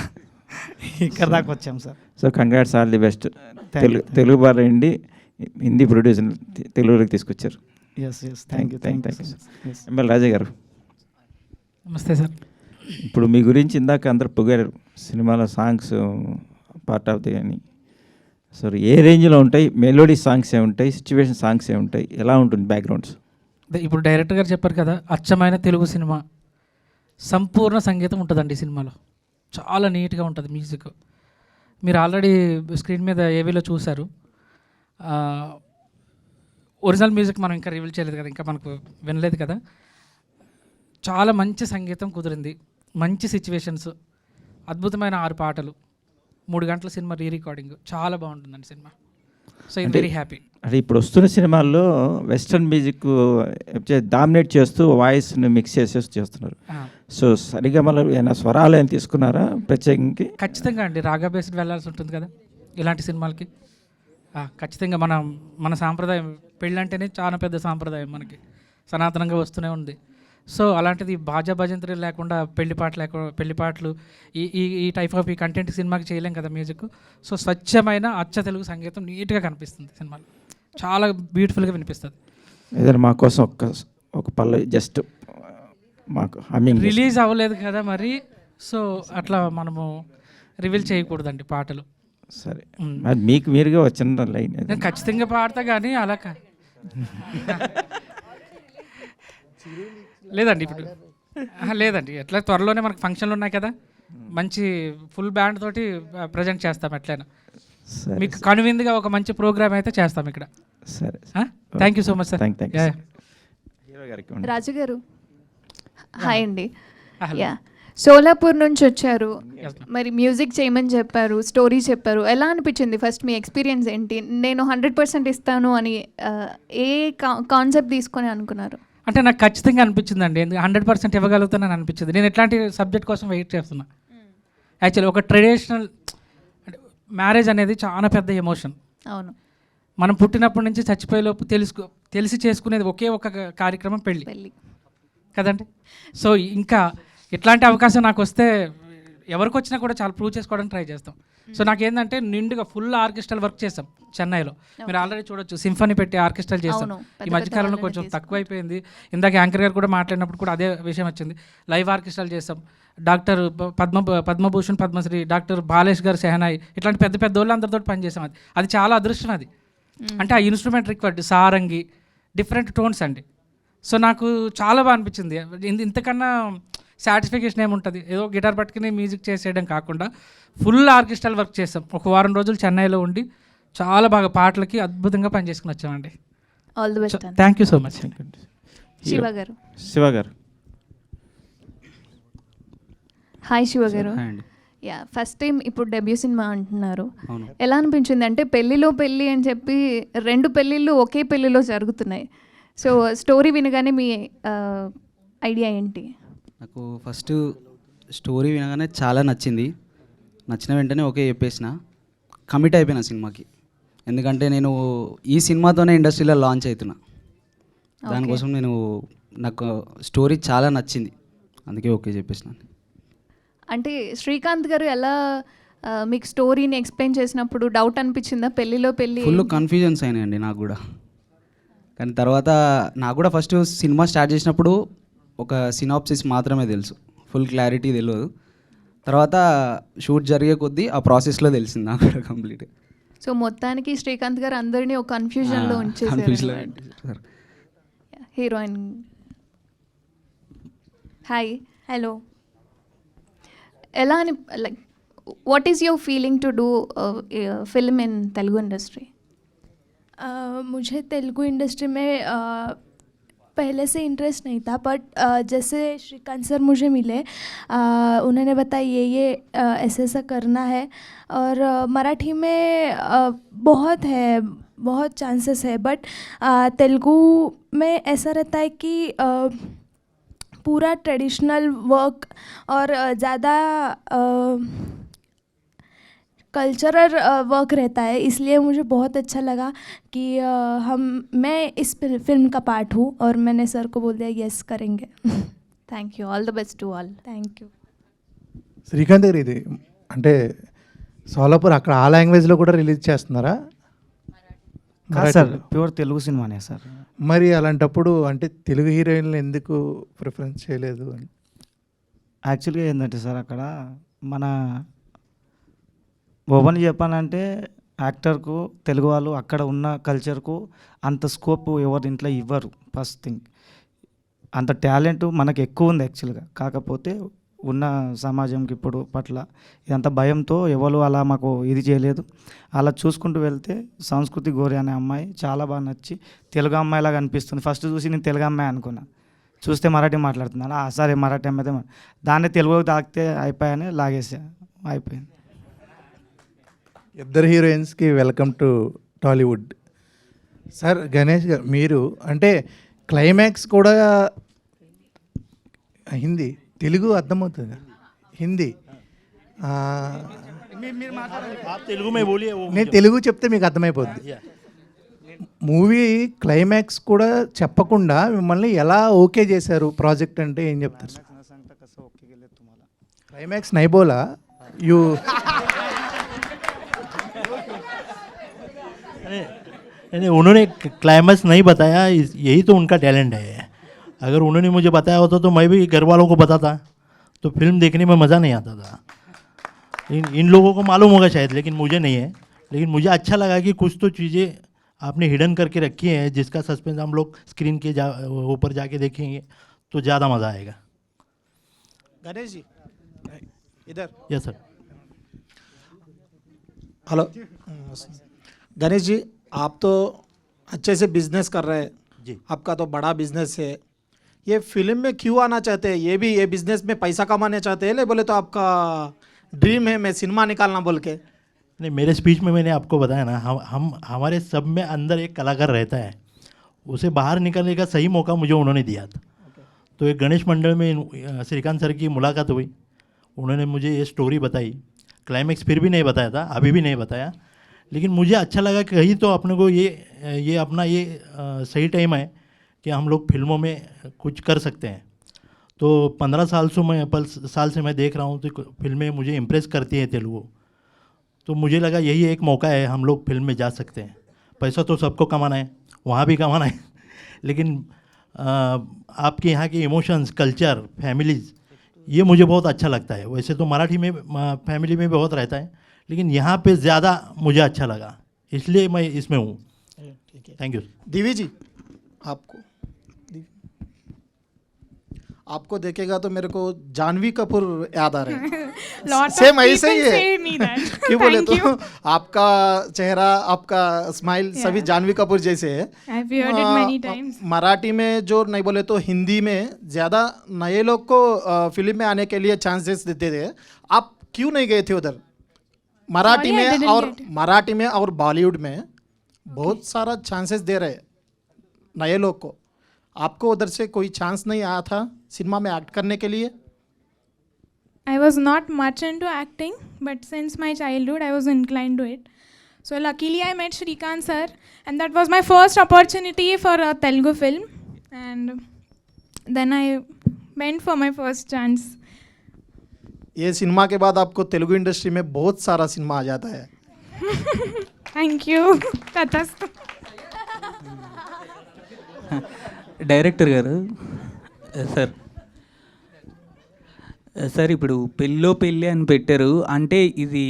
ఇక్కడ దాకా వచ్చాం sir. So congrats, all the best. Telugu బాగా అండి, హిందీ ప్రొడ్యూసర్ తెలుగులోకి తీసుకొచ్చారు. Thank you. ఎంఎల్ రాజా గారు, నమస్తే సార్. ఇప్పుడు మీ గురించి ఇందాక అందరు పొగారు, సినిమాలో సాంగ్స్ పార్ట్ ఆఫ్ ది అని. సో ఏ రేంజ్లో ఉంటాయి? మెలోడీ సాంగ్స్ ఏముంటాయి, సిచ్యువేషన్ సాంగ్స్ ఏముంటాయి, ఎలా ఉంటుంది బ్యాక్గ్రౌండ్స్? ఇప్పుడు డైరెక్టర్ గారు చెప్పారు కదా, అచ్చమైన తెలుగు సినిమా, సంపూర్ణ సంగీతం ఉంటుందండి ఈ సినిమాలో. చాలా నీట్గా ఉంటుంది మ్యూజిక్. మీరు ఆల్రెడీ స్క్రీన్ మీద ఏవీలో చూశారు. ఒరిజినల్ మ్యూజిక్ మనం ఇంకా రివీల్ చేయలేదు కదా, ఇంకా మనకు వినలేదు కదా. చాలా మంచి సంగీతం కుదిరింది, మంచి సిచ్యువేషన్స్, అద్భుతమైన 6 పాటలు, 3 గంటల సినిమా రికార్డింగ్. చాలా బాగుంటుందండి cinema. So I'm very happy. అంటే ఇప్పుడు వస్తున్న సినిమాల్లో వెస్ట్రన్ మ్యూజిక్ డామినేట్ చేస్తూ వాయిస్ని మిక్స్ చేస్తున్నారు. సో సరిగా మళ్ళీ ఏమైనా స్వరాలు ఏమైనా తీసుకున్నారా ప్రత్యేకంగా? ఖచ్చితంగా అండి, రాగా బేస్డ్ వెళ్ళాల్సి ఉంటుంది కదా ఇలాంటి సినిమాలకి. ఖచ్చితంగా మన సాంప్రదాయం, పెళ్ళంటేనే చాలా పెద్ద సాంప్రదాయం మనకి, సనాతనంగా వస్తూనే ఉంది. సో అలాంటిది బాజా భజంత్రి లేకుండా పెళ్లి పాటలు ఈ టైప్ ఆఫ్ ఈ కంటెంట్ సినిమాకి చేయలేం కదా మ్యూజిక్. సో స్వచ్ఛమైన అచ్చ తెలుగు సంగీతం నీట్గా కనిపిస్తుంది సినిమాలో, చాలా బ్యూటిఫుల్గా వినిపిస్తుంది. ఏదైనా మా కోసం ఒక పల్లవి జస్ట్ మాకు రిలీజ్ అవ్వలేదు కదా మరి, సో అట్లా మనము రివీల్ చేయకూడదండి పాటలు. సరే, మరి మీకు మీరుగా వచ్చిన లైన్ నేను ఖచ్చితంగా పాడతా కానీ అలా లేదండి ఇప్పుడు లేదండి. ఎట్లా త్వరలోనే మనకు ఫంక్షన్లు ఉన్నాయి కదా, మంచి ఫుల్ బ్యాండ్ తోటి ప్రజెంట్ చేస్తాం. ఎట్లయినా మీకు కనువిందుగా ఒక మంచి ప్రోగ్రామ్ అయితే చేస్తాం ఇక్కడ. సరే, thank you so much sir. Raju గారు హాయ్ అండి. యా, సోలాపూర్ నుంచి వచ్చారు, మరి మ్యూజిక్ చేయమని చెప్పారు, స్టోరీ చెప్పారు. ఎలా అనిపించింది ఫస్ట్ మీ ఎక్స్పీరియన్స్ ఏంటి? నేను 100% ఇస్తాను అని ఏ కాన్సెప్ట్ తీసుకొని అనుకున్నారు? అంటే నాకు ఖచ్చితంగా అనిపించిందండి, 100% ఇవ్వగలుగుతానని అనిపించింది. నేను ఎట్లాంటి సబ్జెక్ట్ కోసం వెయిట్ చేస్తున్నా. యాక్చువల్లీ ఒక ట్రెడిషనల్ మ్యారేజ్ అనేది చాలా పెద్ద ఎమోషన్. అవును, మనం పుట్టినప్పటి నుంచి చచ్చిపోయేలోపు తెలిసి చేసుకునేది ఒకే ఒక కార్యక్రమం, పెళ్ళి కదండి. సో ఇంకా ఇట్లాంటి అవకాశం నాకు వస్తే ఎవరికి వచ్చినా కూడా చాలా ప్రూవ్ చేసుకోవడానికి ట్రై చేస్తాం. సో నాకేంటంటే నిండుగా ఫుల్ ఆర్కెస్ట్రల్ వర్క్ చేస్తాం చెన్నైలో. మీరు ఆల్రెడీ చూడొచ్చు, సింఫనీ పెట్టి ఆర్కెస్ట్రల్ చేస్తాం. ఈ మధ్యకాలంలో కొంచెం తక్కువైపోయింది. ఇందాక యాంకర్ గారు కూడా మాట్లాడినప్పుడు కూడా అదే విషయం వచ్చింది. లైవ్ ఆర్కెస్ట్రల్ చేస్తాం. డాక్టర్ పద్మభూషణ్, పద్మశ్రీ, డాక్టర్ బాలేష్ గారు, సెహనాయి, ఇట్లాంటి పెద్ద పెద్ద వాళ్ళు అందరితో పనిచేసాం. అది చాలా అదృష్టం. అది అంటే ఆ instrument required, Sarangi, different tones అండి. సో నాకు చాలా బాగా అనిపించింది. ఇంతకన్నా సాటిస్ఫికేషన్ ఏముంటుంది? ఏదో గిటార్ పట్టుకుని మ్యూజిక్ చేసేయడం కాకుండా ఫుల్ ఆర్కెస్ట్రల్ వర్క్ చేస్తాం. ఒక వారం రోజులు చెన్నైలో ఉండి చాలా బాగా పాటలకి అద్భుతంగా పనిచేసుకుని వచ్చామండి. All the best. Thank you so much. Shiva గారు హాయ్ శివ గారు. యా, ఫస్ట్ టైం ఇప్పుడు డెబ్యూ సినిమా అంటున్నారు, ఎలా అనిపించింది? అంటే పెళ్ళిలో పెళ్ళి అని చెప్పి 2 పెళ్ళిళ్ళు ఒకే పెళ్ళిలో జరుగుతున్నాయి. సో స్టోరీ వినగానే మీ ఐడియా ఏంటి? నాకు ఫస్ట్ స్టోరీ వినగానే చాలా నచ్చింది. నచ్చిన వెంటనే ఓకే చెప్పేసిన, కమిట్ అయిపోయిన సినిమాకి. ఎందుకంటే నేను ఈ సినిమాతోనే ఇండస్ట్రీలో లాంచ్ అవుతున్నా. దానికోసం నాకు స్టోరీ చాలా నచ్చింది, అందుకే ఓకే చెప్పేసిన. అంటే శ్రీకాంత్ గారు ఎలా మీకు స్టోరీని ఎక్స్ప్లెయిన్ చేసినప్పుడు డౌట్ అనిపించిందా? పెళ్ళిలో పెళ్ళి ఫుల్ కన్ఫ్యూజన్స్ అయినాయండి నాకు కూడా. కానీ తర్వాత నాకు కూడా ఫస్ట్ సినిమా స్టార్ట్ చేసినప్పుడు ఒక సినాప్సిస్ మాత్రమే తెలుసు, ఫుల్ క్లారిటీ తెలియదు. తర్వాత షూట్ జరిగే కొద్దీ ఆ ప్రాసెస్లో తెలిసింది నాకు కూడా కంప్లీట్. సో మొత్తానికి శ్రీకాంత్ గారు అందరినీ ఒక కన్ఫ్యూజన్లో ఉంచేసారు. Heroine hi. హలో. ఎలా అని like what is your feeling to do film in Telugu industry? मुझे तेलुगु इंडस्ट्री में पहले से इंटरेस्ट नहीं था, बट जैसे श्रीकांत सर मुझे मिले, उन्होंने बताया ये ऐसा करना है, और मराठी में बहुत है, बहुत चांसेस है, बट तेलुगु में ऐसा रहता है कि पूरा ट्रेडिशनल वर्क और ज़्यादा कल्चरल वर्क रहता है, इसलिए मुझे बहुत अच्छा लगा कि मैं इस फिल्म का पार्ट हूँ, और मैंने सर को बोल दिया यस करेंगे. Thank you, all the best to all. Thank you. Srikanth గారు, ఇది అంటే సోలాపూర్ అక్కడ ఆ లాంగ్వేజ్లో కూడా రిలీజ్ చేస్తున్నారా? సార్ ప్యూర్ తెలుగు సినిమానే సార్. మరి అలాంటప్పుడు అంటే తెలుగు హీరోయిన్లు ఎందుకు ప్రిఫరెన్స్ చేయలేదు అని? యాక్చువల్గా ఏంటంటే సార్, అక్కడ మన ఓపెన్ చెప్పాలంటే యాక్టర్కు తెలుగు వాళ్ళు అక్కడ ఉన్న కల్చర్కు అంత స్కోప్ ఎవరి ఇంట్లో ఇవ్వరు. ఫస్ట్ థింగ్, అంత టాలెంట్ మనకు ఎక్కువ ఉంది యాక్చువల్గా. కాకపోతే ఉన్న సమాజంకి ఇప్పుడు పట్ల ఇదంతా భయంతో ఎవరు అలా మాకు ఇది చేయలేదు. అలా చూసుకుంటూ వెళ్తే సంస్కృతి గోరి అనే అమ్మాయి చాలా బాగా నచ్చి తెలుగు అమ్మాయిలాగా అనిపిస్తుంది. ఫస్ట్ చూసి నేను తెలుగు అమ్మాయి అనుకున్నా, చూస్తే మరాఠీ మాట్లాడుతున్నాను. సరే మరాఠీ అమ్మాయితే దాన్ని తెలుగులోకి తాకితే అయిపోయాని లాగేసా, అయిపోయింది. ఇద్దరు హీరోయిన్స్కి welcome to Tollywood. Sir Ganesh గారు, మీరు అంటే క్లైమాక్స్ కూడా హిందీ, తెలుగు అర్థమవుతుంది, హిందీ. తెలుగు మే బోలియే, నేను తెలుగు చెప్తే మీకు అర్థమైపోద్ది. మూవీ క్లైమాక్స్ కూడా చెప్పకుండా మిమ్మల్ని ఎలా ఓకే చేశారు ప్రాజెక్ట్ అంటే ఏం చెప్తారు? క్లైమాక్స్ నైబోలా యూ उन्होंने क्लाइमैक्स नहीं बताया, यही तो उनका टैलेंट है. अगर उन्होंने मुझे बताया होता तो मैं भी घर वालों को बताता, तो फिल्म देखने में मज़ा नहीं आता था. इन लोगों को मालूम होगा शायद, लेकिन मुझे नहीं है. लेकिन मुझे अच्छा लगा कि कुछ तो चीज़ें आपने हिडन करके रखी हैं, जिसका सस्पेंस हम लोग स्क्रीन के ऊपर जाके देखेंगे तो ज़्यादा मज़ा आएगा. गणेश जी इधर. Yes sir. Hello Ganesh ji, आप तो अच्छे से बिजनेस कर रहे हैं जी. आपका तो बड़ा बिजनेस है. ये फिल्म में क्यों आना चाहते हैं? ये भी ये बिजनेस में पैसा कमाने चाहते हैं, ले बोले तो आपका ड्रीम है मैं सिनेमा निकालना बोल के? नहीं, मेरे स्पीच में मैंने आपको बताया ना, हम हमारे सब में अंदर एक कलाकार रहता है, उसे बाहर निकलने का सही मौका मुझे उन्होंने दिया था. तो एक गणेश मंडल में श्रीकांत सर की मुलाकात हुई, उन्होंने मुझे ये स्टोरी बताई. क्लाइमैक्स फिर भी नहीं बताया था, अभी भी नहीं बताया, लेकिन मुझे अच्छा लगा कि कहीं तो अपने को ये अपना ये सही टाइम है कि हम लोग फिल्मों में कुछ कर सकते हैं. तो 15 साल से मैं देख रहा हूँ तो फिल्में मुझे इम्प्रेस करती हैं तेलुगु. तो मुझे लगा यही एक मौका है, हम लोग फिल्म में जा सकते हैं. पैसा तो सबको कमाना है, वहाँ भी कमाना है, लेकिन आपके यहाँ के इमोशंस, कल्चर, फैमिलीज़, ये मुझे बहुत अच्छा लगता है. वैसे तो मराठी में फैमिली में बहुत रहता है, लेकिन यहाँ पे ज़्यादा मुझे अच्छा लगा, इसलिए मैं इसमें हूँ. Thank you. दिवी जी, आपको देखेगा तो मेरे को जानवी कपूर याद आ रहे हैं. सेम ऐसे ही है. क्यों बोले तो आपका चेहरा, आपका स्माइल सभी जानवी कपूर जैसे है. मराठी में जो नहीं बोले तो हिंदी में ज़्यादा नए लोग को फिल्म में आने के लिए चांसेस देते थे. आप क्यों नहीं गए थे उधर? मराठी में और बॉलीवुड में बहुत सारा चांसेस दे रहे नए लोग को. आपको उधर से कोई चांस नहीं आया था सिनेमा में एक्ट करने के लिए? I was not much into acting, but since my childhood I was inclined to it. So luckily I met Shrikant sir, and that was my first opportunity for a Telugu film, and then I went for my first chance. ये cinema के बाद आपको Telugu industry में बहुत सारा cinema आ जाता है. Thank you. Tathastu. Director గారు సార్ ఇప్పుడు పెళ్ళి అని పెట్టారు, అంటే ఇది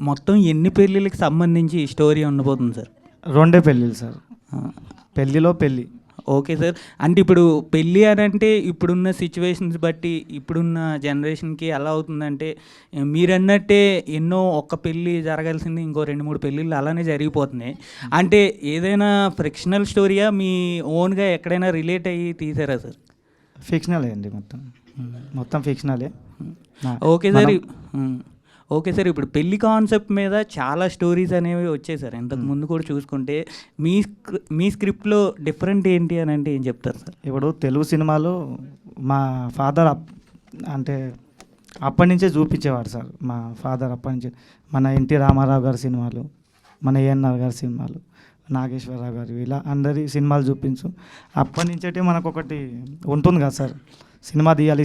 మొత్తం ఎన్ని పెళ్ళిళ్ళకి సంబంధించి స్టోరీ ఉండబోతుంది సార్? 2 పెళ్ళిళ్ళు సార్, పెళ్ళిలో పెళ్ళి. Okay sir. అంటే ఇప్పుడు పెళ్ళి అని అంటే ఇప్పుడున్న సిచ్యువేషన్స్ బట్టి ఇప్పుడున్న జనరేషన్కి ఎలా అవుతుందంటే మీరన్నట్టే ఎన్నో ఒక్క పెళ్ళి జరగాల్సింది ఇంకో 2-3 పెళ్ళిళ్ళు అలానే జరిగిపోతున్నాయి. అంటే ఏదైనా ఫ్రిక్షనల్ స్టోరీయా మీ ఓన్గా ఎక్కడైనా రిలేట్ అయ్యి తీసారా సార్? ఫిక్షనలే అండి, మొత్తం ఫిక్షనలే. Okay sir. ఓకే సార్, ఇప్పుడు పెళ్లి కాన్సెప్ట్ మీద చాలా స్టోరీస్ అనేవి వచ్చాయి సార్ ఇంతకు ముందు కూడా చూసుకుంటే. మీ స్క్రిప్ట్లో డిఫరెంట్ ఏంటి అని అంటే ఏం చెప్తారు సార్? ఇప్పుడు తెలుగు సినిమాలు మా ఫాదర్ అంటే అప్పటి నుంచే చూపించేవాడు సార్. మా ఫాదర్ అప్పటి నుంచి మన ఎన్టీ రామారావు గారి సినిమాలు, మన ఏఎన్ఆర్ గారి సినిమాలు, నాగేశ్వరరావు గారు, ఇలా అందరి సినిమాలు చూపించు. అప్పటి నుంచే మనకు ఒకటి ఉంటుంది కదా సార్, సినిమా తీయాలి,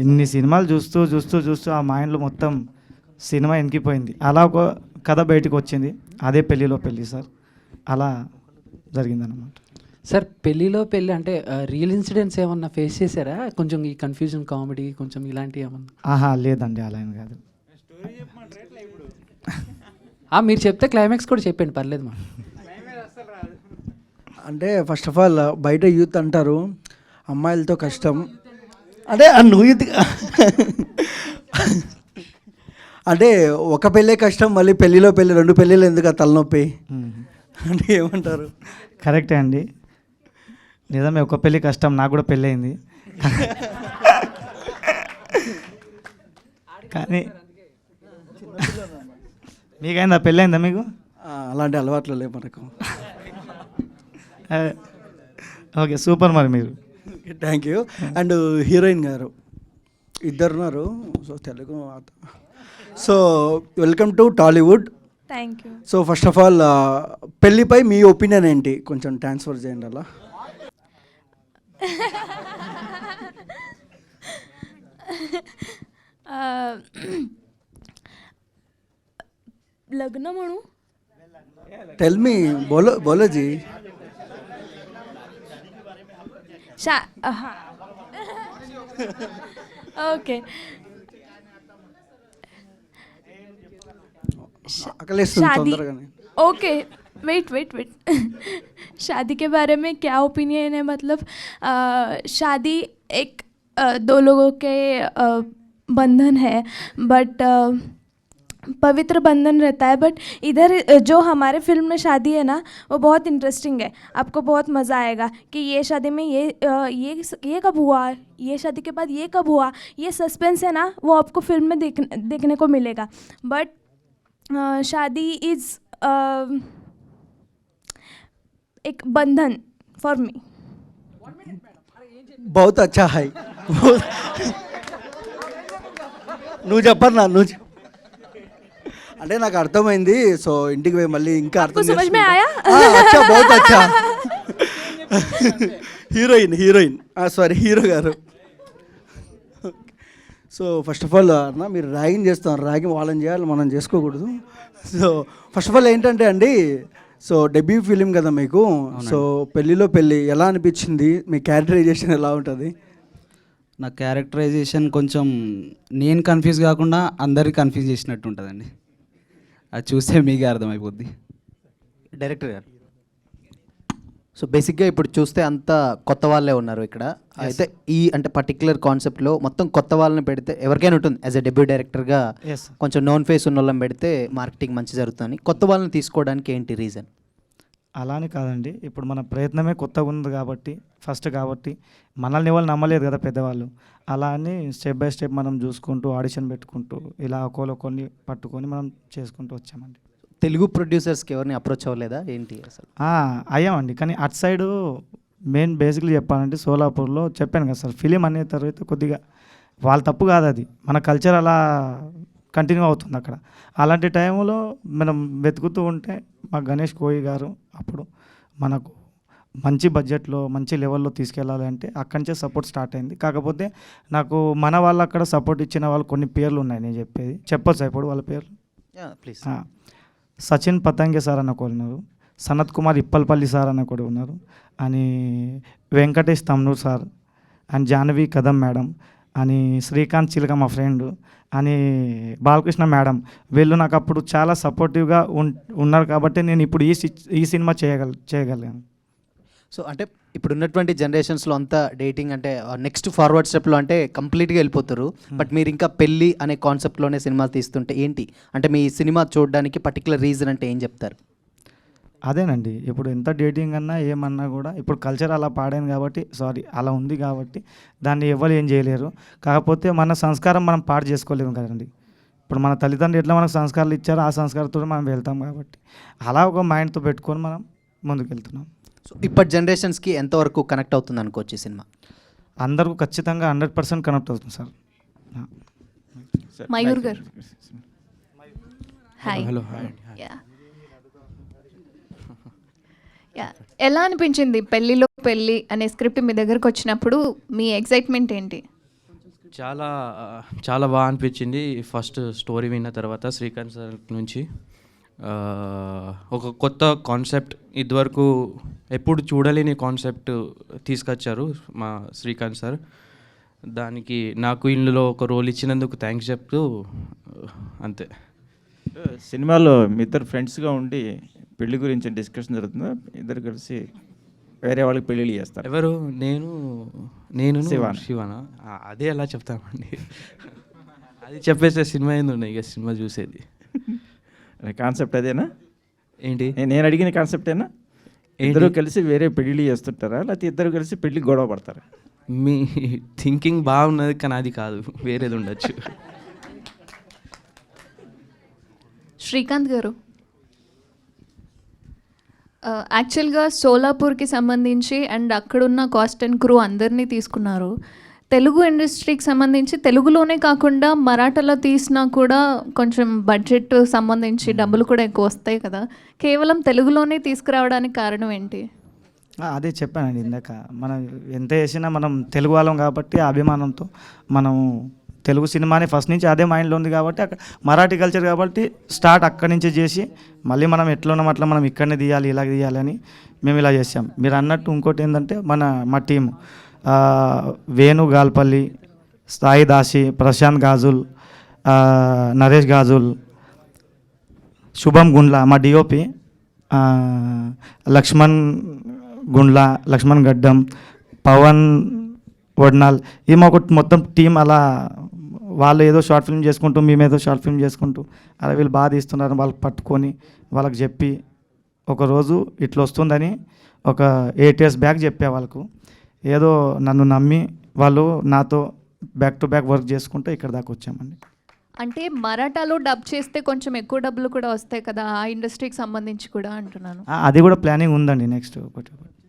ఎన్ని సినిమాలు చూస్తూ చూస్తూ చూస్తూ ఆ మైండ్లో మొత్తం సినిమా ఎనికిపోయింది. అలా ఒక కథ బయటకు వచ్చింది, అదే పెళ్ళిలో పెళ్ళి సార్. అలా జరిగిందన్నమాట. సార్ పెళ్ళిలో పెళ్ళి అంటే రియల్ ఇన్సిడెంట్స్ ఏమన్నా ఫేస్ చేశారా? కొంచెం ఈ కన్ఫ్యూజన్ కామెడీ కొంచెం ఇలాంటివి ఏమన్నా? లేదండి, అలా ఏం కాదు. మీరు చెప్తే క్లైమాక్స్ కూడా చెప్పండి, పర్లేదు మా. అంటే ఫస్ట్ ఆఫ్ ఆల్ బయట యూత్ అంటారు అమ్మాయిలతో కష్టం. అంటే నువ్వు యూత్ అంటే ఒక పెళ్ళే కష్టం, మళ్ళీ పెళ్ళిలో పెళ్ళి 2 పెళ్ళిళ్ళు ఎందుకు తలనొప్పి అంటే ఏమంటారు? కరెక్టే అండి, నిజమే. ఒక పెళ్ళి కష్టం, నాకు కూడా పెళ్ళి అయింది. కానీ మీకైందా, పెళ్ళి అయిందా మీకు? అలాంటి అలవాట్లు లేవు మనకు. Okay, super. మరి మీరు థ్యాంక్ యూ. అండ్ హీరోయిన్ గారు ఇద్దరున్నారు, so Telugu. So welcome to Tollywood. Thank you. So first of all పెళ్ళిపై మీ ఒపీనియన్ ఏంటి? కొంచెం ట్రాన్స్ఫర్ చేయండి అలా. लग्न म्हणू? टेल मी, बोलो जी. ओके. शादी. Okay, wait. शादी के बारे में क्या ओपिनियन है? मतलब शादी एक 2 लोगों के बंधन है, बट पवित्र बंधन रहता है. बट इधर जो हमारे फिल्म में शादी है ना, वो बहुत इंटरेस्टिंग है. आपको बहुत मज़ा आएगा कि ये शादी में ये कब हुआ, ये शादी के बाद ये कब हुआ. ये सस्पेंस है ना, वो आपको फिल्म में देखने को मिलेगा. बट शादी इज़ एक बंधन फॉर मी. बहुत अच्छा है. నువ్వు చెప్పన్నా, అంటే నాకు అర్థమైంది. సో ఇంటికి పోయి మళ్ళీ ఇంకా అర్థం समझ में आया? అచ్చా, बहुत अच्छा. హీరోయిన్ సారీ, హీరో గారు. సో ఫస్ట్ ఆఫ్ ఆల్ అన్న, మీరు ర్యాగింగ్ చేస్తాం, ర్యాగింగ్ వాళ్ళని చేయాలి, మనం చేసుకోకూడదు. సో ఫస్ట్ ఆఫ్ ఆల్ ఏంటంటే అండి, సో డెబ్యూ ఫిలిం కదా మీకు. సో పెళ్ళిలో పెళ్ళి ఎలా అనిపించింది? మీ క్యారెక్టరైజేషన్ ఎలా ఉంటుంది? నా క్యారెక్టరైజేషన్ కొంచెం నేను కన్ఫ్యూజ్ కాకుండా అందరికి కన్ఫ్యూజ్ చేసినట్టు ఉంటుందండి. అది చూస్తే మీకే అర్థమైపోద్ది. డైరెక్టర్ గారు, సో బేసిక్గా ఇప్పుడు చూస్తే అంతా కొత్త వాళ్ళే ఉన్నారు ఇక్కడ. అయితే ఈ అంటే పర్టికులర్ కాన్సెప్ట్లో మొత్తం కొత్త వాళ్ళని పెడితే ఎవరికైనా ఉంటుంది. యాజ్ ఎ డెబ్యూ డైరెక్టర్గా కొంచెం నోన్ ఫేస్ ఉన్న వాళ్ళని పెడితే మార్కెటింగ్ మంచి జరుగుతుంది. కొత్త వాళ్ళని తీసుకోవడానికి ఏంటి రీజన్? అలానే కాదండి, ఇప్పుడు మన ప్రయత్నమే కొత్తగా ఉంది కాబట్టి, ఫస్ట్ కాబట్టి మనల్ని ఎవరు నమ్మలేదు కదా పెద్దవాళ్ళు. అలా అని స్టెప్ బై స్టెప్ మనం చూసుకుంటూ ఆడిషన్ పెట్టుకుంటూ ఇలా కొన్ని పట్టుకొని మనం చేసుకుంటూ వచ్చామండి. తెలుగు ప్రొడ్యూసర్స్కి ఎవరిని అప్రోచ్ అవ్వలేదా ఏంటి అసలు? అయ్యామండి, కానీ అటు సైడు మెయిన్ బేసిక్లీ చెప్పాలంటే సోలాపూర్లో చెప్పాను కదా సార్, ఫిలిం అనే తర్వాత కొద్దిగా వాళ్ళ తప్పు కాదు, అది మన కల్చర్ అలా కంటిన్యూ అవుతుంది అక్కడ. అలాంటి టైంలో మనం వెతుకుతూ ఉంటే మా గణేష్ కోయి గారు అప్పుడు మనకు మంచి బడ్జెట్లో మంచి లెవెల్లో తీసుకెళ్ళాలి అంటే అక్కడి నుంచే సపోర్ట్ స్టార్ట్ అయింది. కాకపోతే నాకు మన వాళ్ళు అక్కడ సపోర్ట్ ఇచ్చిన వాళ్ళు కొన్ని పేర్లు ఉన్నాయి, నేను చెప్పొచ్చు ఇప్పుడు వాళ్ళ పేర్లు. ప్లీజ్. సచిన్ పతంగే సార్ అన్న ఒకరు ఉన్నారు, సనత్ కుమార్ ఇప్పల్పల్లి సార్ అన్న కూడా ఉన్నారు, అని Venkatesh తమ్నూర్ sir, and Jahnavi Kadam madam, అని శ్రీకాంత్ చిలక మా ఫ్రెండ్, అని బాలకృష్ణ మేడం. వీళ్ళు నాకు అప్పుడు చాలా సపోర్టివ్గా ఉన్నారు కాబట్టి నేను ఇప్పుడు ఈ సినిమా చేయగలను. సో అంటే ఇప్పుడు ఉన్నటువంటి జనరేషన్స్లో అంతా డేటింగ్ అంటే నెక్స్ట్ ఫార్వర్డ్ స్టెప్లో అంటే కంప్లీట్గా వెళ్ళిపోతారు. బట్ మీరు ఇంకా పెళ్ళి అనే కాన్సెప్ట్లోనే సినిమాలు తీస్తుంటే ఏంటి అంటే మీ సినిమా చూడడానికి పర్టికులర్ రీజన్ అంటే ఏం చెప్తారు? అదేనండి, ఇప్పుడు ఎంత డేటింగ్ అన్నా ఏమన్నా కూడా ఇప్పుడు కల్చర్ అలా పాడాను కాబట్టి అలా ఉంది కాబట్టి దాన్ని ఎవరు ఏం చేయలేరు. కాకపోతే మన సంస్కారం మనం పాడు చేసుకోలేము కదండి. ఇప్పుడు మన తల్లిదండ్రులు ఎట్లా మనకు సంస్కారాలు ఇచ్చారో ఆ సంస్కారంతో మనం వెళ్తాం కాబట్టి అలా ఒక మైండ్తో పెట్టుకొని మనం ముందుకు వెళ్తున్నాం. సో ఇప్పటి జనరేషన్స్కి ఎంతవరకు కనెక్ట్ అవుతుంది అనుకోవచ్చు ఈ సినిమా? అందరికీ ఖచ్చితంగా 100% కనెక్ట్ అవుతుంది సార్. మయూర్ గారు హాయ్. హలో. యా, ఎలా అనిపించింది పెళ్ళిలో పెళ్ళి అనే స్క్రిప్ట్ మీ దగ్గరకు వచ్చినప్పుడు మీ ఎక్సైట్మెంట్ ఏంటి? చాలా చాలా బాగా అనిపించింది. ఫస్ట్ స్టోరీ విన్న తర్వాత శ్రీకాంత్ సార్ నుంచి ఒక కొత్త కాన్సెప్ట్, ఇదివరకు ఎప్పుడు చూడలేని కాన్సెప్ట్ తీసుకొచ్చారు మా శ్రీకాంత్ సార్. దానికి నాకు ఇందులో ఒక రోల్ ఇచ్చినందుకు థ్యాంక్స్ చెప్తూ అంతే. సినిమాలో మీ ఇద్దరు ఫ్రెండ్స్గా ఉండి పెళ్లి గురించి డిస్కషన్ జరుగుతుందా? ఇద్దరు కలిసి వేరే వాళ్ళకి పెళ్ళిళ్ళు చేస్తారు. ఎవరు? నేను శివానా? శివానా? అదే ఎలా చెప్తామండి, అది చెప్పేసే సినిమా ఏంది ఉన్నాయి, ఇక సినిమా చూసేది. కాన్సెప్ట్ అదేనా? ఏంటి నేను అడిగిన కాన్సెప్టేనా? ఇద్దరు కలిసి వేరే పెళ్ళిళ్ళు చేస్తుంటారా, లేకపోతే ఇద్దరు కలిసి పెళ్ళి గొడవ పడతారా? మీ థింకింగ్ బాగున్నది, కానీ అది కాదు, వేరేది ఉండొచ్చు. శ్రీకాంత్ గారు, యాక్చువల్గా సోలాపూర్కి సంబంధించి అండ్ అక్కడున్న కాస్ట్ అండ్ క్రూ అందరినీ తీసుకున్నారు. తెలుగు ఇండస్ట్రీకి సంబంధించి తెలుగులోనే కాకుండా మరాఠాలో తీసినా కూడా కొంచెం బడ్జెట్ సంబంధించి డబ్బులు కూడా ఎక్కువ వస్తాయి కదా, కేవలం తెలుగులోనే తీసుకురావడానికి కారణం ఏంటి? అదే చెప్పానండి ఇందాక, మనం ఎంత చేసినా మనం తెలుగు వాళ్ళం కాబట్టి ఆ అభిమానంతో మనం తెలుగు సినిమాని ఫస్ట్ నుంచి అదే మైండ్లో ఉంది కాబట్టి అక్కడ మరాఠీ కల్చర్ కాబట్టి స్టార్ట్ అక్కడి నుంచి చేసి మళ్ళీ మనం ఎట్లా ఉన్నాం అట్లా మనం ఇక్కడనే తీయాలి ఇలా తీయాలని మేము ఇలా చేసాం. మీరు అన్నట్టు ఇంకోటి ఏంటంటే మా టీము వేణు గాల్పల్లి, సాయి దాసి, ప్రశాంత్ గాజుల్, నరేష్ గాజుల్, శుభం గుండ్ల, మా డిఓపి లక్ష్మణ్ గుండ్ల, లక్ష్మణ్ గడ్డం, పవన్ వడ్నాల్, ఈ మాకు మొత్తం టీం అలా వాళ్ళు ఏదో షార్ట్ ఫిల్మ్ చేసుకుంటూ మేమేదో షార్ట్ ఫిల్మ్ చేసుకుంటూ అలా వీళ్ళు బాగా తీస్తున్నారు వాళ్ళకి పట్టుకొని వాళ్ళకి చెప్పి ఒకరోజు ఇట్లా వస్తుందని ఒక 8 years బ్యాక్ చెప్పే వాళ్ళకు, ఏదో నన్ను నమ్మి వాళ్ళు నాతో బ్యాక్ టు బ్యాక్ వర్క్ చేసుకుంటూ ఇక్కడ దాకా వచ్చామండి. అంటే మరాఠాలో డబ్ చేస్తే కొంచెం ఎక్కువ డబ్బులు కూడా వస్తాయి కదా, ఆ ఇండస్ట్రీకి సంబంధించి కూడా అంటున్నాను. అది కూడా ప్లానింగ్ ఉందండి నెక్స్ట్.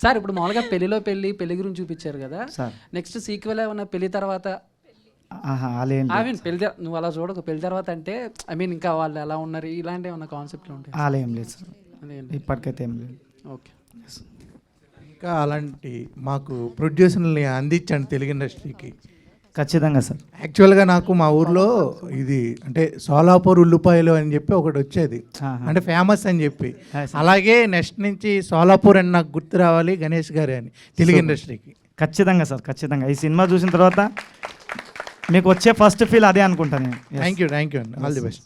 సార్ ఇప్పుడు మామూలుగా పెళ్లిలో పెళ్లి గురించి చూపించారు కదా సార్, నెక్స్ట్ సీక్వెల్ ఏమన్నా పెళ్లి తర్వాత పెళ్లి నువ్వు అలా చూడకు, పెళ్లి తర్వాత అంటే ఇంకా వాళ్ళు ఎలా ఉన్నారు ఇలాంటి ఏమన్నా కాన్సెప్ట్లు ఉంటాయి? అలా ఏం లేదు సార్, ఇప్పటికైతే ఏం లేదు. ఓకే, ఇంకా అలాంటి మాకు ప్రొడ్యూసర్ని అందించండి తెలుగు ఇండస్ట్రీకి. ఖచ్చితంగా సార్. యాక్చువల్గా నాకు మా ఊర్లో ఇది అంటే సోలాపూర్ ఉల్లిపాయలు అని చెప్పి ఒకటి వచ్చేది, అంటే ఫేమస్ అని చెప్పి. అలాగే నెక్స్ట్ నుంచి సోలాపూర్ అని నాకు గుర్తు రావాలి గణేష్ గారే అని తెలుగు ఇండస్ట్రీకి. ఖచ్చితంగా సార్, ఖచ్చితంగా. ఈ సినిమా చూసిన తర్వాత మీకు వచ్చే ఫస్ట్ ఫీల్ అదే అనుకుంటాను. థ్యాంక్ యూ అండి, ఆల్ ది బెస్ట్.